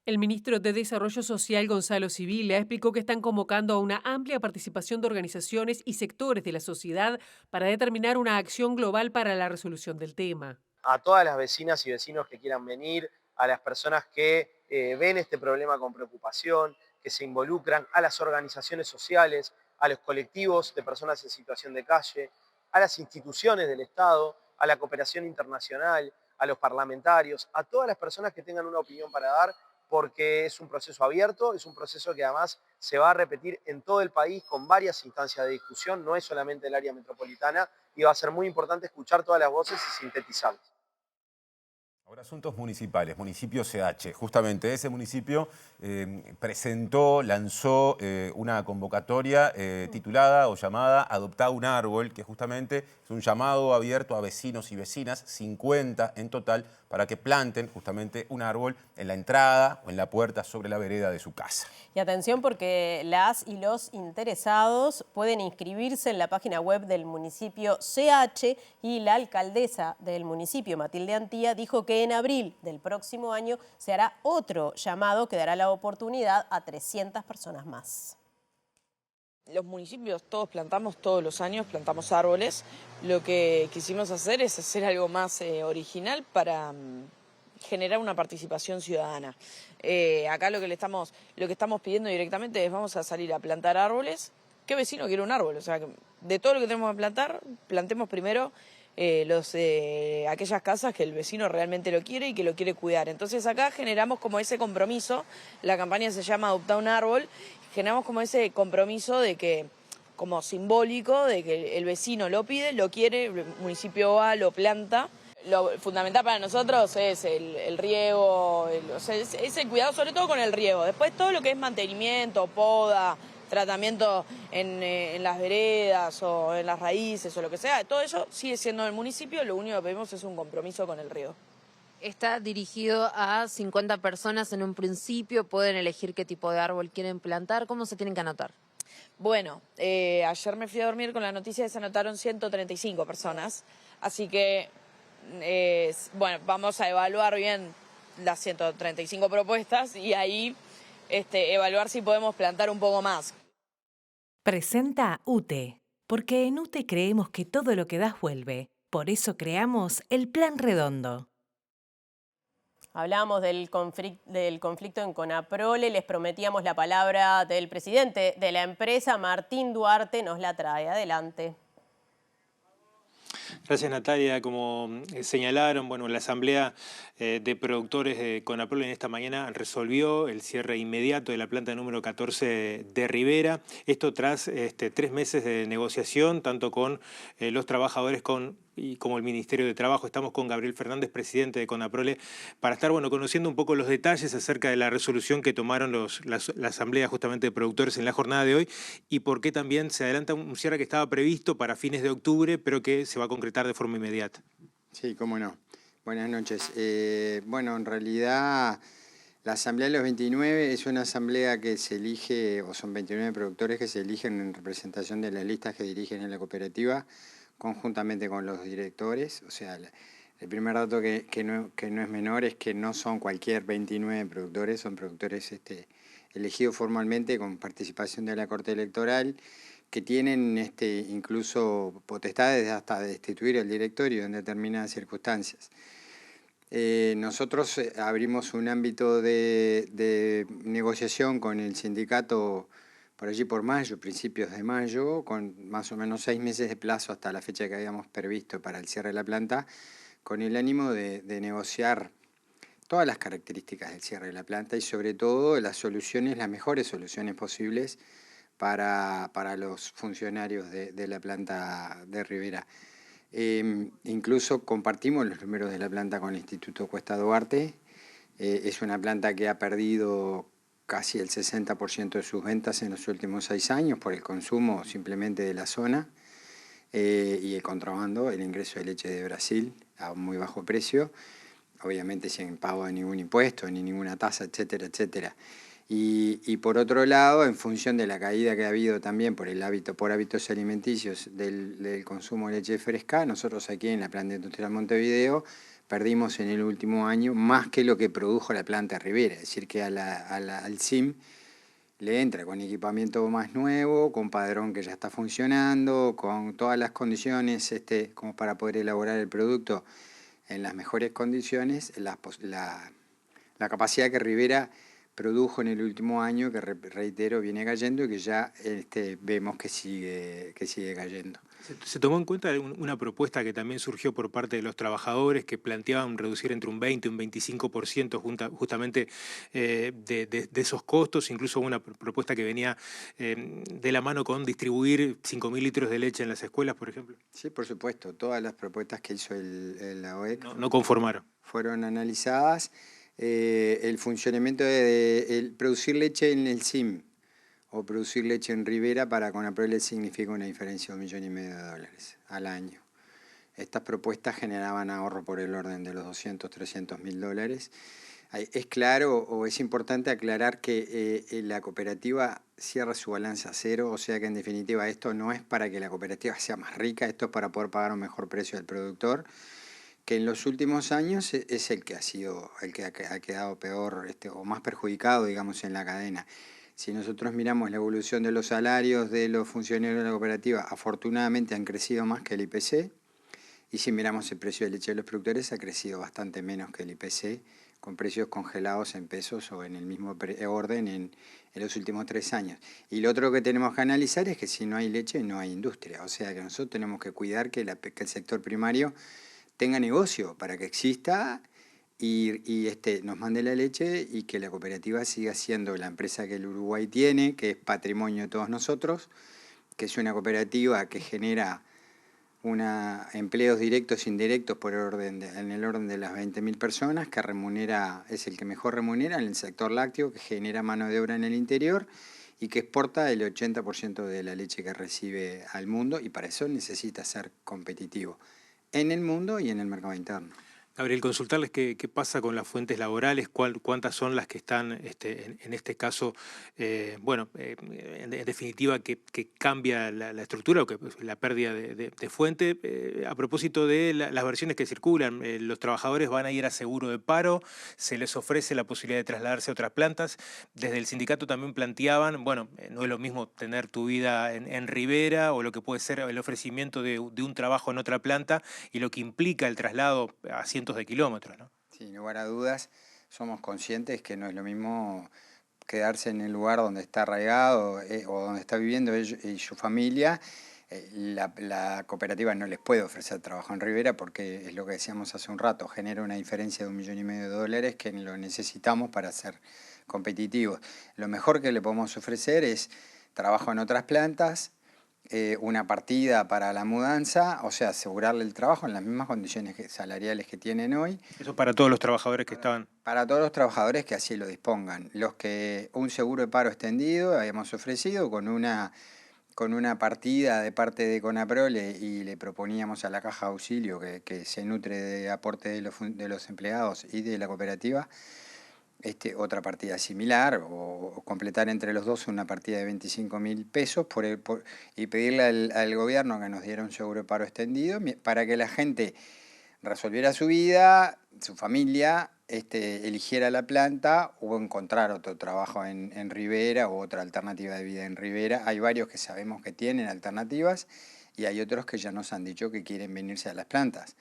S23: El ministro de Desarrollo Social, Gonzalo Sibila, explicó que están convocando a una amplia participación de organizaciones y sectores de la sociedad para determinar una acción global para la resolución del tema.
S6: A todas las vecinas y vecinos que quieran venir, a las personas que ven este problema con preocupación, que se involucran, a las organizaciones sociales, a los colectivos de personas en situación de calle, a las instituciones del Estado, a la cooperación internacional, a los parlamentarios, a todas las personas que tengan una opinión para dar, porque es un proceso abierto, es un proceso que además se va a repetir en todo el país con varias instancias de discusión, no es solamente el área metropolitana, y va a ser muy importante escuchar todas las voces y sintetizarlas.
S1: Ahora asuntos municipales, municipio CH. Justamente ese municipio presentó, lanzó una convocatoria titulada o llamada Adoptá un árbol, que justamente es un llamado abierto a vecinos y vecinas, 50 en total, para que planten justamente un árbol en la entrada o en la puerta sobre la vereda de su casa.
S2: Y atención porque las y los interesados pueden inscribirse en la página web del municipio CH y la alcaldesa del municipio, Matilde Antía, dijo que en abril del próximo año se hará otro llamado que dará la oportunidad a 300 personas más.
S7: Los municipios todos plantamos, todos los años plantamos árboles. Lo que quisimos hacer es hacer algo más original para generar una participación ciudadana. Acá lo que estamos pidiendo directamente es vamos a salir a plantar árboles. ¿Qué vecino quiere un árbol? O sea, de todo lo que tenemos que plantar, plantemos primero aquellas casas que el vecino realmente lo quiere y que lo quiere cuidar. Entonces acá generamos como ese compromiso, la campaña se llama Adoptá un árbol, generamos como ese compromiso de que, como simbólico, de que el vecino lo pide, lo quiere, el municipio va, lo planta. Lo fundamental para nosotros es el riego, es el cuidado, sobre todo con el riego. Después todo lo que es mantenimiento, poda, tratamiento en las veredas o en las raíces o lo que sea, todo eso sigue siendo del municipio, lo único que pedimos es un compromiso con el río.
S8: Está dirigido a 50 personas en un principio, pueden elegir qué tipo de árbol quieren plantar, ¿cómo se tienen que anotar?
S7: Bueno, ayer me fui a dormir con la noticia de que se anotaron 135 personas, así que, bueno, vamos a evaluar bien las 135 propuestas y ahí evaluar si podemos plantar un poco más.
S9: Presenta UTE, porque en UTE creemos que todo lo que das vuelve. Por eso creamos el Plan Redondo.
S2: Hablábamos del conflicto en Conaprole, les prometíamos la palabra del presidente de la empresa, Martín Duarte, nos la trae. Adelante.
S10: Gracias, Natalia. Como señalaron, bueno, la Asamblea de Productores de Conaprole en esta mañana resolvió el cierre inmediato de la planta número 14 de Rivera. Esto tras 3 meses de negociación, tanto con los trabajadores como el Ministerio de Trabajo. Estamos con Gabriel Fernández, presidente de Conaprole, para estar conociendo un poco los detalles acerca de la resolución que tomaron la Asamblea justamente de Productores en la jornada de hoy y por qué también se adelanta un cierre que estaba previsto para fines de octubre, pero que se va a concretar de forma inmediata.
S11: Sí, cómo no. Buenas noches. Bueno, en realidad la Asamblea de los 29 es una asamblea que se elige, o son 29 productores que se eligen en representación de las listas que dirigen en la cooperativa, conjuntamente con los directores. O sea, el primer dato que no es menor es que no son cualquier 29 productores, son productores elegidos formalmente con participación de la Corte Electoral, que tienen incluso potestades hasta de destituir el directorio en determinadas circunstancias. Nosotros abrimos un ámbito de negociación con el sindicato por allí por mayo, principios de mayo, con más o menos 6 meses de plazo hasta la fecha que habíamos previsto para el cierre de la planta, con el ánimo de negociar todas las características del cierre de la planta y sobre todo las mejores soluciones posibles para los funcionarios de la planta de Rivera. Incluso compartimos los números de la planta con el Instituto Cuesta Duarte. Es una planta que ha perdido casi el 60% de sus ventas en los últimos 6 años por el consumo simplemente de la zona y el contrabando, el ingreso de leche de Brasil a un muy bajo precio, obviamente sin pago de ningún impuesto, ni ninguna tasa, etcétera, etcétera. Y por otro lado, en función de la caída que ha habido también por hábitos alimenticios del consumo de leche fresca, nosotros aquí en la planta industrial Montevideo perdimos en el último año más que lo que produjo la planta Rivera, es decir, que al CIM le entra con equipamiento más nuevo, con padrón que ya está funcionando, con todas las condiciones como para poder elaborar el producto en las mejores condiciones, la capacidad que Rivera produjo en el último año, que reitero, viene cayendo y que ya vemos que sigue cayendo.
S10: Se tomó en cuenta una propuesta que también surgió por parte de los trabajadores que planteaban reducir entre un 20 y un 25% justamente de esos costos, incluso una propuesta que venía de la mano con distribuir 5.000 litros de leche en las escuelas, por ejemplo.
S11: Sí, por supuesto, todas las propuestas que hizo la OEC
S10: no conformaron.
S11: Fueron analizadas. El funcionamiento de producir leche en el CIM o producir leche en Rivera para Conaprole significa una diferencia de $1,5 millones al año. Estas propuestas generaban ahorro por el orden de los 200, 300 mil dólares. Es claro o es importante aclarar que la cooperativa cierra su balance a cero, o sea que en definitiva esto no es para que la cooperativa sea más rica, esto es para poder pagar un mejor precio al productor, que en los últimos años es el que ha quedado peor o más perjudicado, digamos, en la cadena. Si nosotros miramos la evolución de los salarios de los funcionarios de la cooperativa, afortunadamente han crecido más que el IPC, y si miramos el precio de leche de los productores, ha crecido bastante menos que el IPC, con precios congelados en pesos o en el mismo orden en los últimos 3 años. Y lo otro que tenemos que analizar es que si no hay leche, no hay industria. O sea que nosotros tenemos que cuidar que el sector primario tenga negocio para que exista y nos mande la leche y que la cooperativa siga siendo la empresa que el Uruguay tiene, que es patrimonio de todos nosotros, que es una cooperativa que genera empleos directos e indirectos en el orden de las 20.000 personas, que es el que mejor remunera en el sector lácteo, que genera mano de obra en el interior y que exporta el 80% de la leche que recibe al mundo, y para eso necesita ser competitivo en el mundo y en el mercado interno.
S10: Gabriel, consultarles qué pasa con las fuentes laborales, cuántas son las que están, en este caso, en definitiva, que cambia la estructura o que la pérdida de fuente. A propósito de las versiones que circulan, los trabajadores van a ir a seguro de paro, se les ofrece la posibilidad de trasladarse a otras plantas. Desde el sindicato también planteaban, no es lo mismo tener tu vida en Rivera o lo que puede ser el ofrecimiento de un trabajo en otra planta y lo que implica el traslado a cientos de kilómetros, ¿no?
S11: Sin lugar a dudas, somos conscientes que no es lo mismo quedarse en el lugar donde está arraigado o donde está viviendo y su familia. La cooperativa no les puede ofrecer trabajo en Rivera porque es lo que decíamos hace un rato, genera una diferencia de $1,5 millones que lo necesitamos para ser competitivos. Lo mejor que le podemos ofrecer es trabajo en otras plantas, una partida para la mudanza, o sea, asegurarle el trabajo en las mismas condiciones salariales que tienen hoy.
S10: Eso para todos los trabajadores que estaban...
S11: Para todos los trabajadores que así lo dispongan. Los que un seguro de paro extendido habíamos ofrecido con una partida de parte de Conaprole y le proponíamos a la Caja de Auxilio que se nutre de aporte de los empleados y de la cooperativa, otra partida similar o completar entre los dos una partida de $25.000 y pedirle al gobierno que nos diera un seguro de paro extendido para que la gente resolviera su vida, su familia, eligiera la planta o encontrar otro trabajo en Rivera o otra alternativa de vida en Rivera. Hay varios que sabemos que tienen alternativas y hay otros que ya nos han dicho que quieren venirse a las plantas.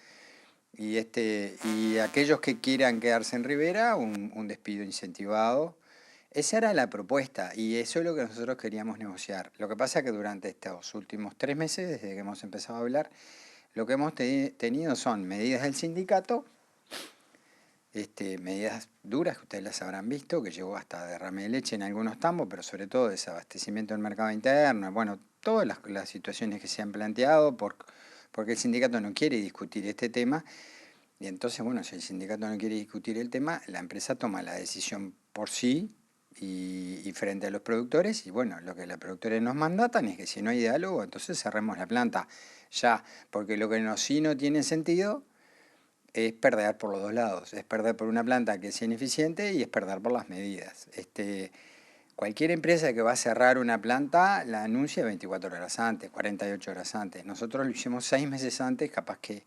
S11: Y aquellos que quieran quedarse en Rivera, un despido incentivado. Esa era la propuesta y eso es lo que nosotros queríamos negociar. Lo que pasa es que durante estos últimos 3 meses, desde que hemos empezado a hablar, lo que hemos tenido son medidas del sindicato, medidas duras que ustedes las habrán visto, que llegó hasta derrame de leche en algunos tambos, pero sobre todo desabastecimiento del mercado interno, todas las situaciones que se han planteado porque el sindicato no quiere discutir este tema, y entonces, si el sindicato no quiere discutir el tema, la empresa toma la decisión por sí y frente a los productores, y lo que los productores nos mandatan es que si no hay diálogo, entonces cerremos la planta ya, porque lo que sí no tiene sentido es perder por los dos lados, es perder por una planta que es ineficiente y es perder por las medidas. Cualquier empresa que va a cerrar una planta la anuncia 24 horas antes, 48 horas antes. Nosotros lo hicimos 6 meses antes, capaz que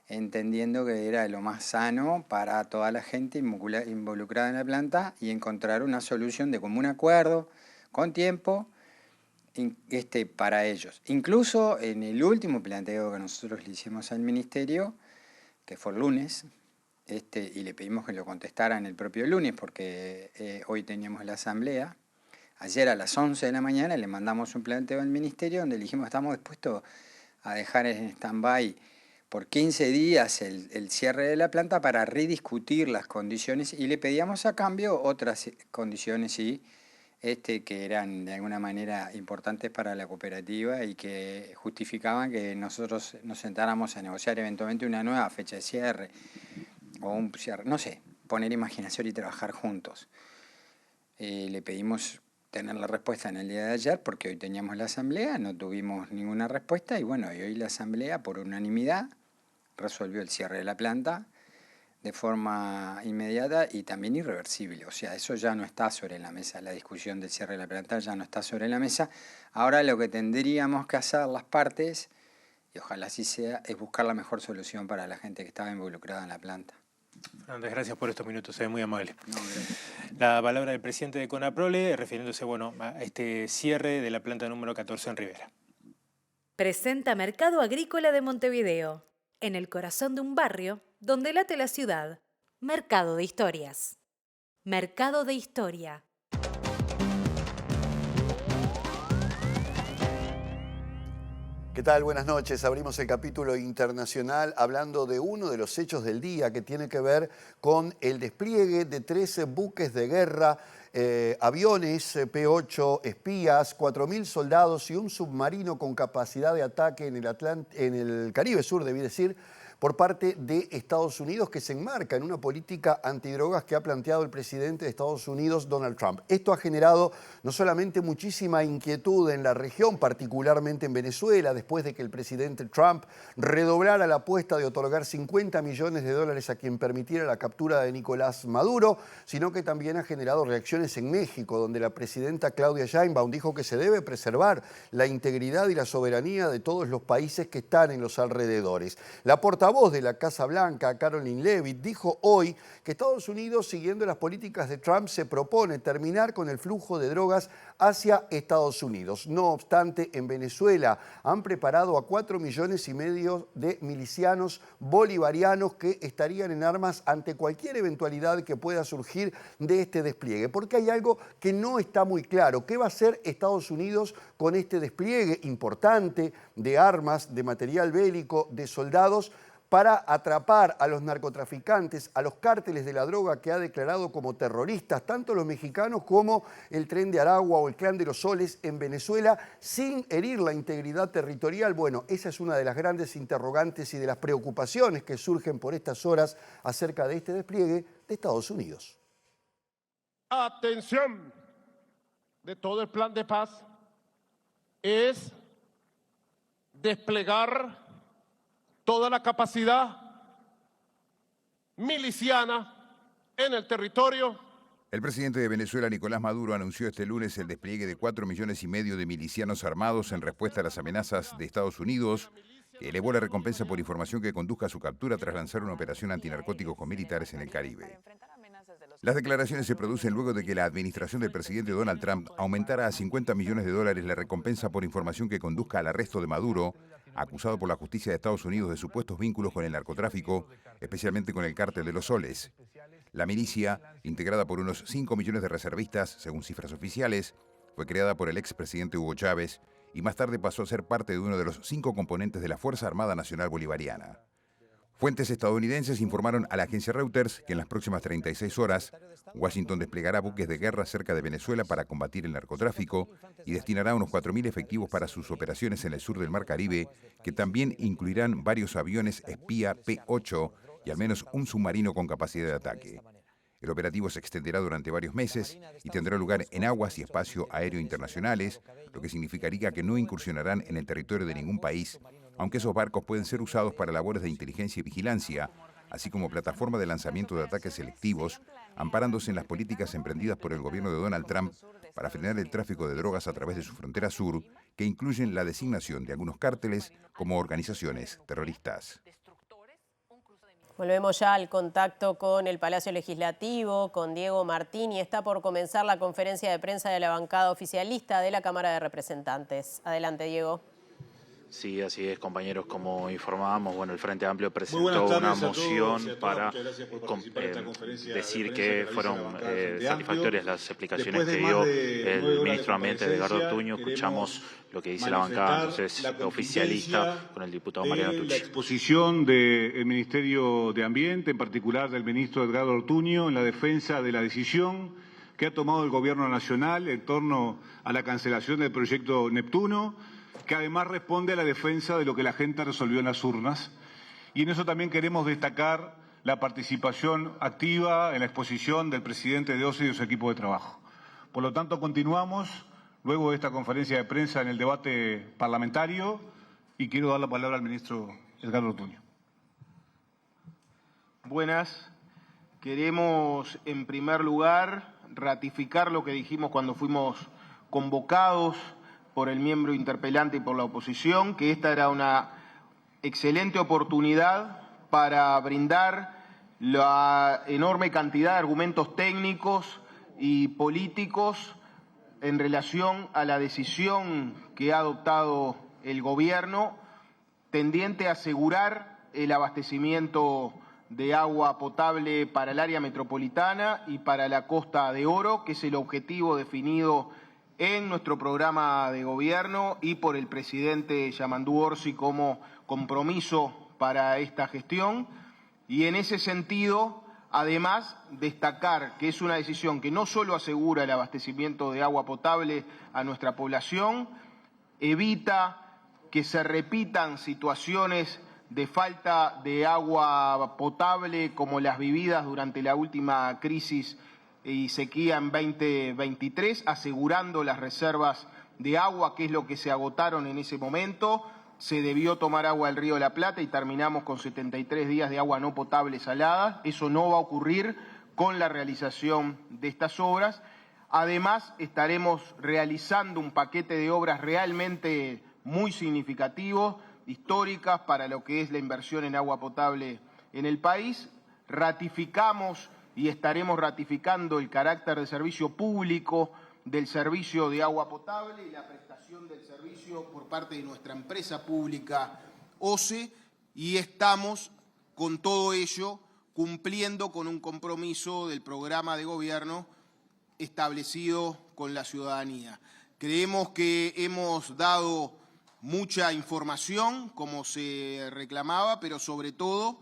S11: entendiendo que era lo más sano para toda la gente involucrada en la planta y encontrar una solución de común acuerdo, con tiempo, para ellos. Incluso en el último planteo que nosotros le hicimos al ministerio, que fue el lunes, y le pedimos que lo contestaran el propio lunes porque hoy teníamos la asamblea. Ayer a las 11 de la mañana le mandamos un planteo al ministerio donde le dijimos estamos dispuestos a dejar en stand-by por 15 días el cierre de la planta para rediscutir las condiciones y le pedíamos a cambio otras condiciones que eran de alguna manera importantes para la cooperativa y que justificaban que nosotros nos sentáramos a negociar eventualmente una nueva fecha de cierre o un cierre, no sé, poner imaginación y trabajar juntos. Le pedimos tener la respuesta en el día de ayer porque hoy teníamos la asamblea, no tuvimos ninguna respuesta y hoy la asamblea por unanimidad resolvió el cierre de la planta de forma inmediata y también irreversible. O sea, eso ya no está sobre la mesa, la discusión del cierre de la planta ya no está sobre la mesa. Ahora lo que tendríamos que hacer las partes, y ojalá así sea, es buscar la mejor solución para la gente que estaba involucrada en la planta.
S10: Fernández, gracias por estos minutos, es muy amable. La palabra del presidente de Conaprole, refiriéndose a este cierre de la planta número 14 en Rivera.
S9: Presenta Mercado Agrícola de Montevideo, en el corazón de un barrio donde late la ciudad. Mercado de Historias. Mercado de Historia.
S13: ¿Qué tal? Buenas noches. Abrimos el capítulo internacional hablando de uno de los hechos del día que tiene que ver con el despliegue de 13 buques de guerra, aviones P-8 espías, 4.000 soldados y un submarino con capacidad de ataque en el Caribe Sur, debí decir, por parte de Estados Unidos, que se enmarca en una política antidrogas que ha planteado el presidente de Estados Unidos, Donald Trump. Esto ha generado no solamente muchísima inquietud en la región, particularmente en Venezuela, después de que el presidente Trump redoblara la apuesta de otorgar 50 millones de dólares a quien permitiera la captura de Nicolás Maduro, sino que también ha generado reacciones en México, donde la presidenta Claudia Sheinbaum dijo que se debe preservar la integridad y la soberanía de todos los países que están en los alrededores. La portavoz de la Casa Blanca, Caroline Leavitt, dijo hoy que Estados Unidos, siguiendo las políticas de Trump, se propone terminar con el flujo de drogas hacia Estados Unidos. No obstante, en Venezuela han preparado a 4,5 millones de milicianos bolivarianos que estarían en armas ante cualquier eventualidad que pueda surgir de este despliegue. Porque hay algo que no está muy claro. ¿Qué va a hacer Estados Unidos con este despliegue importante de armas, de material bélico, de soldados, para atrapar a los narcotraficantes, a los cárteles de la droga que ha declarado como terroristas, tanto los mexicanos como el Tren de Aragua o el Clan de los Soles en Venezuela, sin herir la integridad territorial? Bueno, esa es una de las grandes interrogantes y de las preocupaciones que surgen por estas horas acerca de este despliegue de Estados Unidos.
S14: Atención de todo el plan de paz es desplegar toda la capacidad miliciana en el territorio.
S12: El presidente de Venezuela, Nicolás Maduro, anunció este lunes el despliegue de 4,5 millones de milicianos armados en respuesta a las amenazas de Estados Unidos, que elevó la recompensa por información que conduzca a su captura tras lanzar una operación antinarcóticos con militares en el Caribe. Las declaraciones se producen luego de que la administración del presidente Donald Trump aumentara a 50 millones de dólares la recompensa por información que conduzca al arresto de Maduro, acusado por la justicia de Estados Unidos de supuestos vínculos con el narcotráfico, especialmente con el cártel de los Soles. La milicia, integrada por unos 5 millones de reservistas, según cifras oficiales, fue creada por el expresidente Hugo Chávez y más tarde pasó a ser parte de uno de los 5 componentes de la Fuerza Armada Nacional Bolivariana. Fuentes estadounidenses informaron a la agencia Reuters que en las próximas 36 horas, Washington desplegará buques de guerra cerca de Venezuela para combatir el narcotráfico y destinará unos 4.000 efectivos para sus operaciones en el sur del Mar Caribe, que también incluirán varios aviones espía P-8 y al menos un submarino con capacidad de ataque. El operativo se extenderá durante varios meses y tendrá lugar en aguas y espacio aéreo internacionales, lo que significaría que no incursionarán en el territorio de ningún país, aunque esos barcos pueden ser usados para labores de inteligencia y vigilancia, así como plataforma de lanzamiento de ataques selectivos, amparándose en las políticas emprendidas por el gobierno de Donald Trump para frenar el tráfico de drogas a través de su frontera sur, que incluyen la designación de algunos cárteles como organizaciones terroristas.
S2: Volvemos ya al contacto con el Palacio Legislativo, con Diego Martín, y está por comenzar la conferencia de prensa de la bancada oficialista de la Cámara de Representantes. Adelante, Diego.
S15: Sí, así es, compañeros. Como informábamos, bueno, el Frente Amplio presentó una moción para decir que fueron satisfactorias las explicaciones que dio el ministro de Ambiente, Edgardo Ortuño. Escuchamos lo que dice la bancada entonces oficialista con el diputado Mariano Tucci.
S16: La exposición del Ministerio de Ambiente, en particular del ministro Edgardo Ortuño, en la defensa de la decisión que ha tomado el Gobierno Nacional en torno a la cancelación del proyecto Neptuno, que además responde a la defensa de lo que la gente resolvió en las urnas. Y en eso también queremos destacar la participación activa en la exposición del presidente de OCE y de su equipo de trabajo. Por lo tanto, continuamos luego de esta conferencia de prensa en el debate parlamentario y quiero dar la palabra al ministro Edgardo Ortuño.
S17: Buenas. Queremos, en primer lugar, ratificar lo que dijimos cuando fuimos convocados por el miembro interpelante y por la oposición, que esta era una excelente oportunidad para brindar la enorme cantidad de argumentos técnicos y políticos en relación a la decisión que ha adoptado el Gobierno tendiente a asegurar el abastecimiento de agua potable para el área metropolitana y para la Costa de Oro, que es el objetivo definido en nuestro programa de gobierno y por el presidente Yamandú Orsi como compromiso para esta gestión. Y en ese sentido, además, destacar que es una decisión que no solo asegura el abastecimiento de agua potable a nuestra población, evita que se repitan situaciones de falta de agua potable como las vividas durante la última crisis y sequía en 2023, asegurando las reservas de agua, que es lo que se agotaron en ese momento. Se debió tomar agua del Río de la Plata y terminamos con 73 días de agua no potable salada. Eso no va a ocurrir con la realización de estas obras. Además, estaremos realizando un paquete de obras realmente muy significativo, históricas para lo que es la inversión en agua potable en el país. Ratificamos y estaremos ratificando el carácter de servicio público del servicio de agua potable y la prestación del servicio por parte de nuestra empresa pública OCE, y estamos con todo ello cumpliendo con un compromiso del programa de gobierno establecido con la ciudadanía. Creemos que hemos dado mucha información, como se reclamaba, pero sobre todo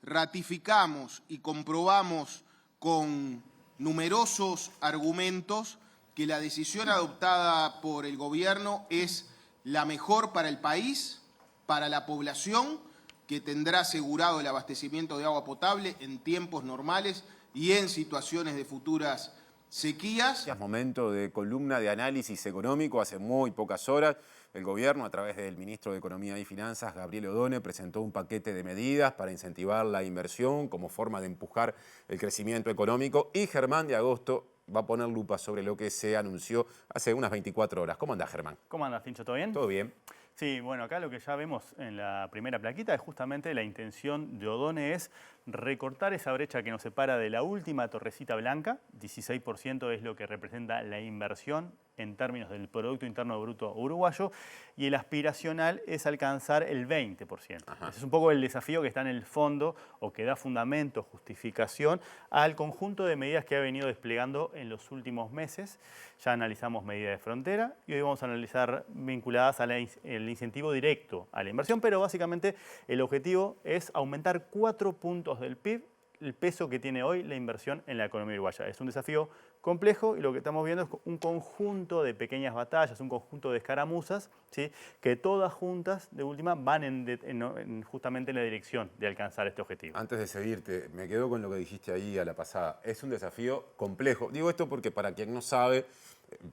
S17: ratificamos y comprobamos con numerosos argumentos que la decisión adoptada por el gobierno es la mejor para el país, para la población, que tendrá asegurado el abastecimiento de agua potable en tiempos normales y en situaciones de futuras sequías.
S1: Es momento de columna de análisis económico. Hace muy pocas horas el gobierno, a través del ministro de Economía y Finanzas, Gabriel Odone, presentó un paquete de medidas para incentivar la inversión como forma de empujar el crecimiento económico, y Germán de Agosto va a poner lupa sobre lo que se anunció hace unas 24 horas. ¿Cómo andás, Germán?
S4: ¿Cómo andás, Tincho? ¿Todo bien?
S1: Todo bien.
S4: Sí, bueno, acá lo que ya vemos en la primera plaquita es justamente la intención de Odone es recortar esa brecha que nos separa de la última torrecita blanca. 16% es lo que representa la inversión en términos del Producto Interno Bruto uruguayo, y el aspiracional es alcanzar el 20%. Ese es un poco el desafío que está en el fondo, o que da fundamento, justificación al conjunto de medidas que ha venido desplegando en los últimos meses. Ya analizamos medidas de frontera y hoy vamos a analizar vinculadas al incentivo directo a la inversión, pero básicamente el objetivo es aumentar 4 puntos del PIB, el peso que tiene hoy la inversión en la economía uruguaya. Es un desafío complejo y lo que estamos viendo es un conjunto de pequeñas batallas, un conjunto de escaramuzas, ¿sí?, que todas juntas, de última, van justamente en la dirección de alcanzar este objetivo.
S1: Antes de seguirte, me quedo con lo que dijiste ahí a la pasada. Es un desafío complejo. Digo esto porque para quien no sabe,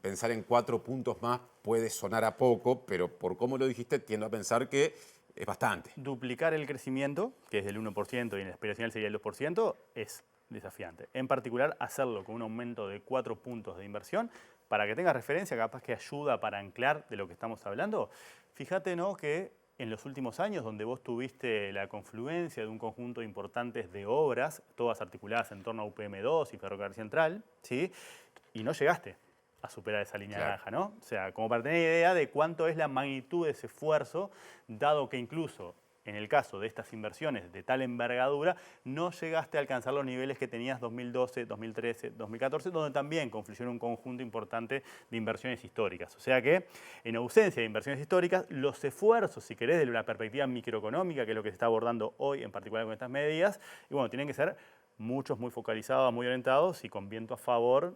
S1: pensar en 4 puntos más puede sonar a poco, pero por cómo lo dijiste, tiendo a pensar que es bastante.
S4: Duplicar el crecimiento, que es del 1% y en el aspiracional sería el 2%, es desafiante. En particular, hacerlo con un aumento de 4 puntos de inversión, para que tengas referencia, capaz que ayuda para anclar de lo que estamos hablando. Fíjate, ¿no?, que en los últimos años, donde vos tuviste la confluencia de un conjunto importantes de obras, todas articuladas en torno a UPM2 y Ferrocarril Central, ¿sí?, y no llegaste a superar esa línea naranja, ¿no? O sea, como para tener idea de cuánto es la magnitud de ese esfuerzo, dado que incluso en el caso de estas inversiones de tal envergadura, no llegaste a alcanzar los niveles que tenías 2012, 2013, 2014, donde también confluyeron un conjunto importante de inversiones históricas. O sea que, en ausencia de inversiones históricas, los esfuerzos, si querés, desde una perspectiva microeconómica, que es lo que se está abordando hoy, en particular con estas medidas, y bueno, tienen que ser muchos muy focalizados, muy orientados y con viento a favor.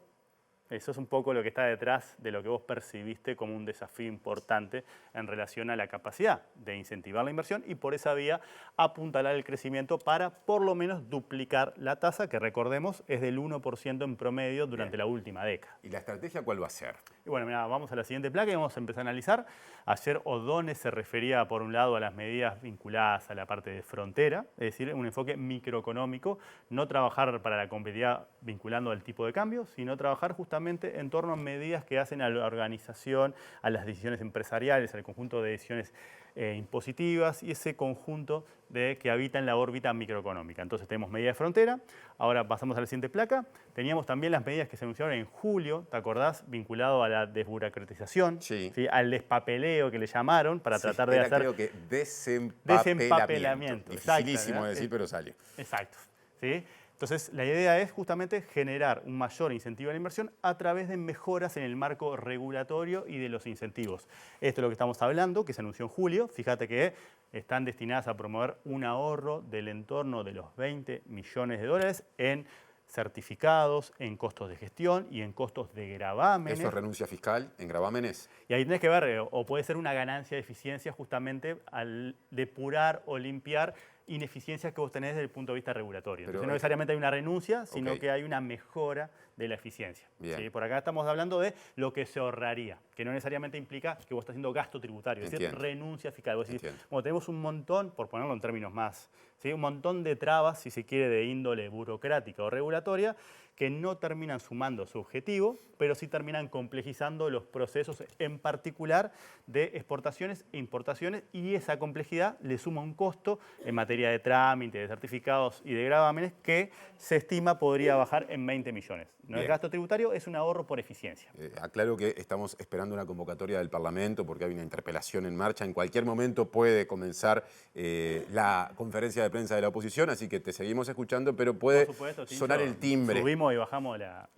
S4: Eso es un poco lo que está detrás de lo que vos percibiste como un desafío importante en relación a la capacidad de incentivar la inversión y por esa vía apuntalar el crecimiento para por lo menos duplicar la tasa, que recordemos es del 1% en promedio durante la última década.
S1: ¿Y la estrategia cuál va a ser?
S4: Y bueno, mira, vamos a la siguiente placa y vamos a empezar a analizar. Ayer Odone se refería por un lado a las medidas vinculadas a la parte de frontera, es decir, un enfoque microeconómico, no trabajar para la competitividad vinculando al tipo de cambio, sino trabajar justamente en torno a medidas que hacen a la organización, a las decisiones empresariales, al conjunto de decisiones impositivas y ese conjunto que habita en la órbita microeconómica. Entonces tenemos medidas de frontera, ahora pasamos a la siguiente placa. Teníamos también las medidas que se anunciaron en julio, ¿te acordás? Vinculado a la desburocratización, ¿sí? Al despapeleo que le llamaron para tratar de hacer...
S1: creo que desempapelamiento. Dificilísimo de decir, pero salió.
S4: Exacto, ¿sí? Entonces, la idea es justamente generar un mayor incentivo a la inversión a través de mejoras en el marco regulatorio y de los incentivos. Esto es lo que estamos hablando, que se anunció en julio. Fíjate que están destinadas a promover un ahorro del entorno de los 20 millones de dólares en certificados, en costos de gestión y en costos de gravámenes.
S1: ¿Eso es renuncia fiscal en gravámenes?
S4: Y ahí tenés que ver, o puede ser una ganancia de eficiencia justamente al depurar o limpiar ineficiencias que vos tenés desde el punto de vista regulatorio. Entonces no necesariamente hay una renuncia, sino que hay una mejora de la eficiencia. ¿Sí? Por acá estamos hablando de lo que se ahorraría, que no necesariamente implica que vos estás haciendo gasto tributario, es decir, renuncia fiscal. Vos decís, bueno, tenemos un montón, por ponerlo en términos más, ¿sí? Un montón de trabas, si se quiere, de índole burocrática o regulatoria, que no terminan sumando su objetivo, pero sí terminan complejizando los procesos, en particular de exportaciones e importaciones, y esa complejidad le suma un costo en materia de trámite, de certificados y de gravámenes que se estima podría bajar en 20 millones. No es gasto tributario, es un ahorro por eficiencia.
S1: Aclaro que estamos esperando una convocatoria del Parlamento porque hay una interpelación en marcha. En cualquier momento puede comenzar la conferencia de prensa de la oposición, así que te seguimos escuchando, pero puede sonar el timbre.
S4: Subimos y bajamos la...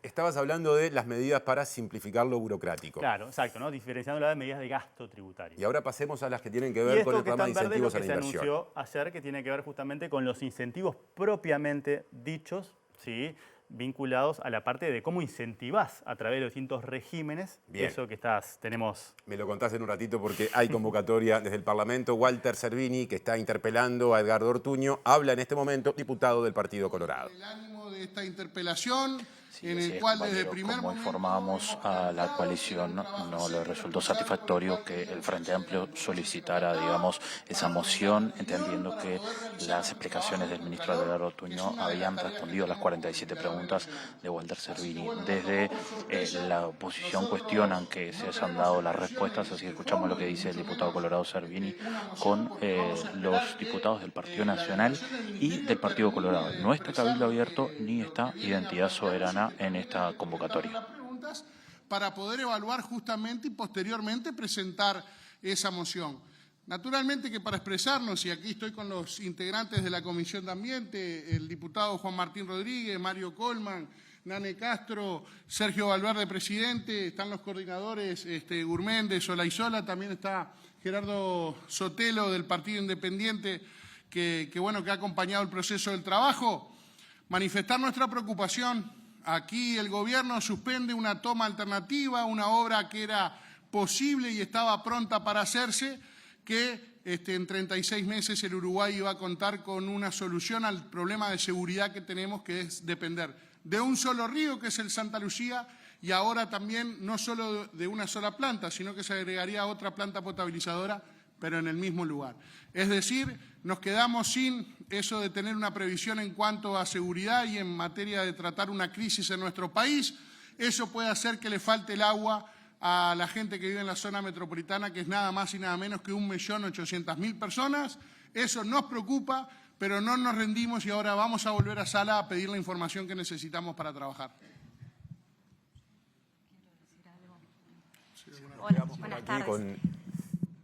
S1: Estabas hablando de las medidas para simplificar lo burocrático.
S4: Claro, exacto, ¿no? Diferenciando las medidas de gasto tributario.
S1: Y ahora pasemos a las que tienen que ver con el programa de incentivos a la inversión.
S4: Se anunció ayer, que tiene que ver justamente con los incentivos propiamente dichos, ¿sí?, vinculados a la parte de cómo incentivás a través de los distintos regímenes.
S1: Bien.
S4: Eso que tenemos...
S1: Me lo contás en un ratito porque hay convocatoria desde el Parlamento. Walter Cervini, que está interpelando a Edgardo Ortuño, habla en este momento, diputado del Partido Colorado.
S5: El ánimo de esta interpelación, en
S18: Sí,
S5: el cual desde el
S18: compañero,
S5: primer
S18: como
S5: momento...
S18: informábamos a la coalición, no le resultó satisfactorio que el Frente Amplio solicitara, digamos, esa moción, entendiendo que las explicaciones del ministro Edgardo Ortuño habían respondido a las 47 preguntas de Walter Cervini. Desde la oposición cuestionan que se hayan dado las respuestas, así que escuchamos lo que dice el diputado colorado Cervini con los diputados del Partido Nacional y del Partido Colorado. No está cabildo abierto ni está identidad soberana en esta convocatoria.
S5: Para poder evaluar justamente y posteriormente presentar esa moción. Naturalmente que para expresarnos, y aquí estoy con los integrantes de la Comisión de Ambiente, el diputado Juan Martín Rodríguez, Mario Colman, Nane Castro, Sergio Valverde, presidente, están los coordinadores Gurméndez, Olaizola, también está Gerardo Sotelo del Partido Independiente, que ha acompañado el proceso del trabajo, manifestar nuestra preocupación. Aquí el gobierno suspende una toma alternativa, una obra que era posible y estaba pronta para hacerse, que en 36 meses el Uruguay iba a contar con una solución al problema de seguridad que tenemos, que es depender de un solo río, que es el Santa Lucía, y ahora también no solo de una sola planta, sino que se agregaría otra planta potabilizadora, pero en el mismo lugar. Es decir, nos quedamos sin eso de tener una previsión en cuanto a seguridad y en materia de tratar una crisis en nuestro país. Eso puede hacer que le falte el agua a la gente que vive en la zona metropolitana, que es nada más y nada menos que 1.800.000 personas. Eso nos preocupa, pero no nos rendimos y ahora vamos a volver a sala a pedir la información que necesitamos para trabajar.
S19: Hola, buenas tardes.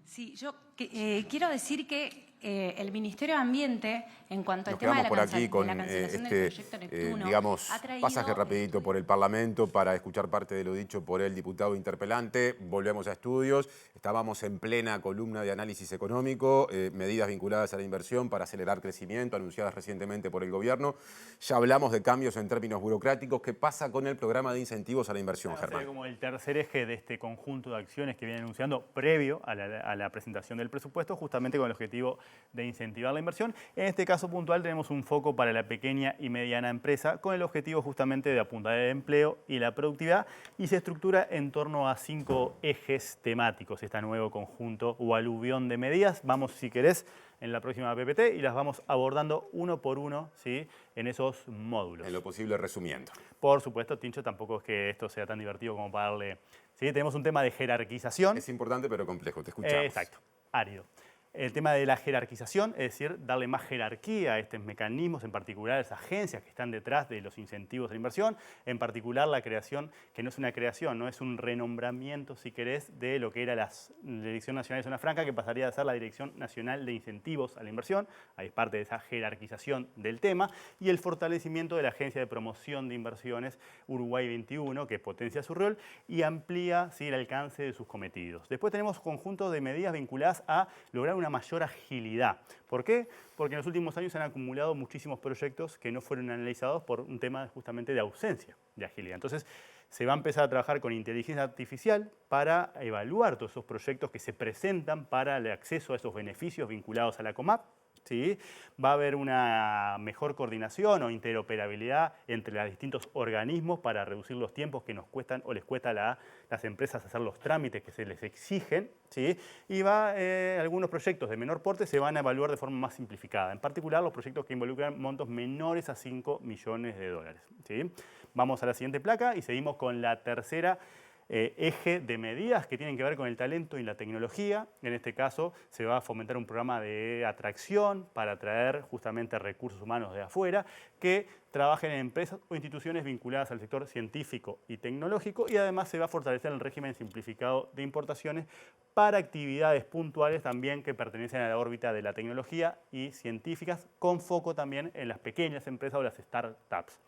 S19: Sí, yo quiero decir que el Ministerio de Ambiente, en cuanto al tema de la cancelación del proyecto Neptuno, ha traído...
S1: pasaje rapidito por el Parlamento para escuchar parte de lo dicho por el diputado interpelante. Volvemos a estudios. Estábamos en plena columna de análisis económico, medidas vinculadas a la inversión para acelerar crecimiento, anunciadas recientemente por el gobierno. Ya hablamos de cambios en términos burocráticos. ¿Qué pasa con el programa de incentivos a la inversión, Germán?
S4: Como el tercer eje de este conjunto de acciones que viene anunciando previo a la presentación del presupuesto, justamente con el objetivo de incentivar la inversión. En este caso puntual tenemos un foco para la pequeña y mediana empresa con el objetivo justamente de apuntar el empleo y la productividad, y se estructura en torno a 5 ejes temáticos, este nuevo conjunto o aluvión de medidas. Vamos, si querés, en la próxima PPT y las vamos abordando uno por uno, ¿sí?, en esos módulos.
S1: En lo posible resumiendo.
S4: Por supuesto, Tincho, tampoco es que esto sea tan divertido como para darle... ¿sí? Tenemos un tema de jerarquización.
S1: Es importante pero complejo, te escuchamos.
S4: Exacto, árido. El tema de la jerarquización, es decir, darle más jerarquía a estos mecanismos, en particular a esas agencias que están detrás de los incentivos de la inversión, en particular la creación, que no es una creación, no es un renombramiento, si querés, de lo que era la Dirección Nacional de Zona Franca, que pasaría a ser la Dirección Nacional de Incentivos a la Inversión. Ahí es parte de esa jerarquización del tema, y el fortalecimiento de la Agencia de Promoción de Inversiones Uruguay 21, que potencia su rol y amplía, ¿sí?, el alcance de sus cometidos. Después tenemos conjuntos de medidas vinculadas a lograr una mayor agilidad. ¿Por qué? Porque en los últimos años se han acumulado muchísimos proyectos que no fueron analizados por un tema justamente de ausencia de agilidad. Entonces, se va a empezar a trabajar con inteligencia artificial para evaluar todos esos proyectos que se presentan para el acceso a esos beneficios vinculados a la COMAP. ¿Sí? Va a haber una mejor coordinación o interoperabilidad entre los distintos organismos para reducir los tiempos que nos cuestan o les cuesta a las empresas hacer los trámites que se les exigen. ¿Sí? Y algunos proyectos de menor porte se van a evaluar de forma más simplificada, en particular los proyectos que involucran montos menores a 5 millones de dólares. ¿Sí? Vamos a la siguiente placa y seguimos con la tercera eje de medidas que tienen que ver con el talento y la tecnología. En este caso se va a fomentar un programa de atracción para atraer justamente recursos humanos de afuera que trabajen en empresas o instituciones vinculadas al sector científico y tecnológico, y además se va a fortalecer el régimen simplificado de importaciones para actividades puntuales también que pertenecen a la órbita de la tecnología y científicas, con foco también en las pequeñas empresas o las startups.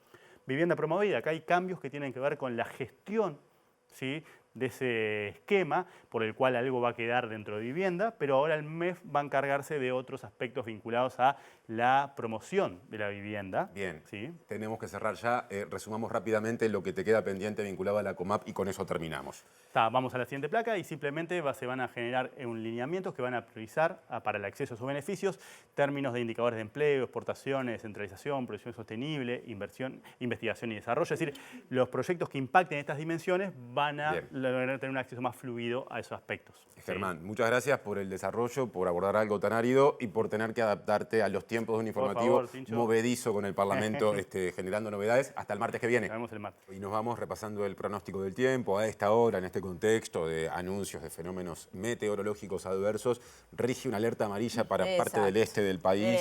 S4: Vivienda promovida, acá hay cambios que tienen que ver con la gestión, ¿sí?, de ese esquema por el cual algo va a quedar dentro de vivienda, pero ahora el MEF va a encargarse de otros aspectos vinculados a la promoción de la vivienda.
S1: Bien,
S4: ¿sí?
S1: Tenemos que cerrar ya. Resumamos rápidamente lo que te queda pendiente vinculado a la COMAP y con eso terminamos.
S4: Vamos a la siguiente placa y simplemente se van a generar lineamientos que van a priorizar para el acceso a sus beneficios, términos de indicadores de empleo, exportaciones, centralización, producción sostenible, inversión, investigación y desarrollo. Es decir, los proyectos que impacten estas dimensiones van a lograr tener un acceso más fluido a esos aspectos.
S1: Germán, muchas gracias por el desarrollo, por abordar algo tan árido y por tener que adaptarte a los tiempos de un informativo movedizo con el Parlamento generando novedades. Hasta el martes que viene.
S4: Nos vemos el martes.
S1: Y nos vamos repasando el pronóstico del tiempo. A esta hora, en este contexto de anuncios de fenómenos meteorológicos adversos, rige una alerta amarilla para parte del este del país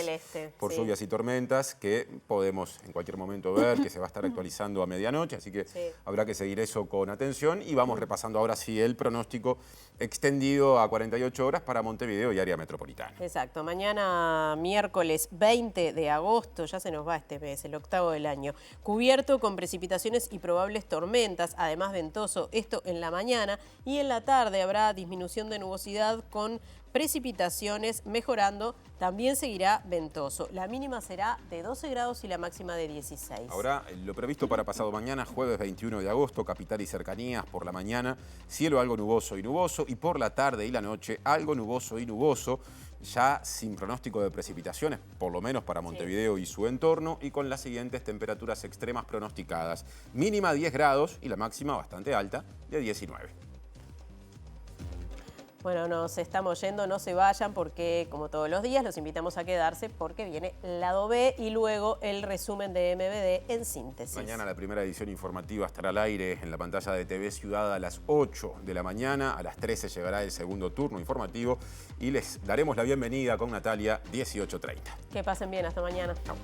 S1: por lluvias y tormentas que podemos en cualquier momento ver que se va a estar actualizando a medianoche, así que habrá que seguir eso con atención y vamos repasando ahora sí el pronóstico extendido a 48 horas para Montevideo y área metropolitana.
S2: Exacto, mañana miércoles 20 de agosto, ya se nos va este mes, el octavo del año, cubierto con precipitaciones y probables tormentas, además ventoso, esto en la mañana, y en la tarde habrá disminución de nubosidad con precipitaciones mejorando, también seguirá ventoso. La mínima será de 12 grados y la máxima de 16.
S1: Ahora, lo previsto para pasado mañana, jueves 21 de agosto, capital y cercanías, por la mañana, cielo algo nuboso y nuboso, y por la tarde y la noche, algo nuboso y nuboso, ya sin pronóstico de precipitaciones, por lo menos para Montevideo y su entorno, y con las siguientes temperaturas extremas pronosticadas. Mínima 10 grados y la máxima bastante alta de 19.
S2: Bueno, nos estamos yendo, no se vayan porque, como todos los días, los invitamos a quedarse porque viene Lado B y luego el resumen de MBD en síntesis.
S1: Mañana la primera edición informativa estará al aire en la pantalla de TV Ciudad a las 8 de la mañana. A las 13 llegará el segundo turno informativo y les daremos la bienvenida con Natalia 18:30.
S2: Que pasen bien, hasta mañana.
S1: Chau.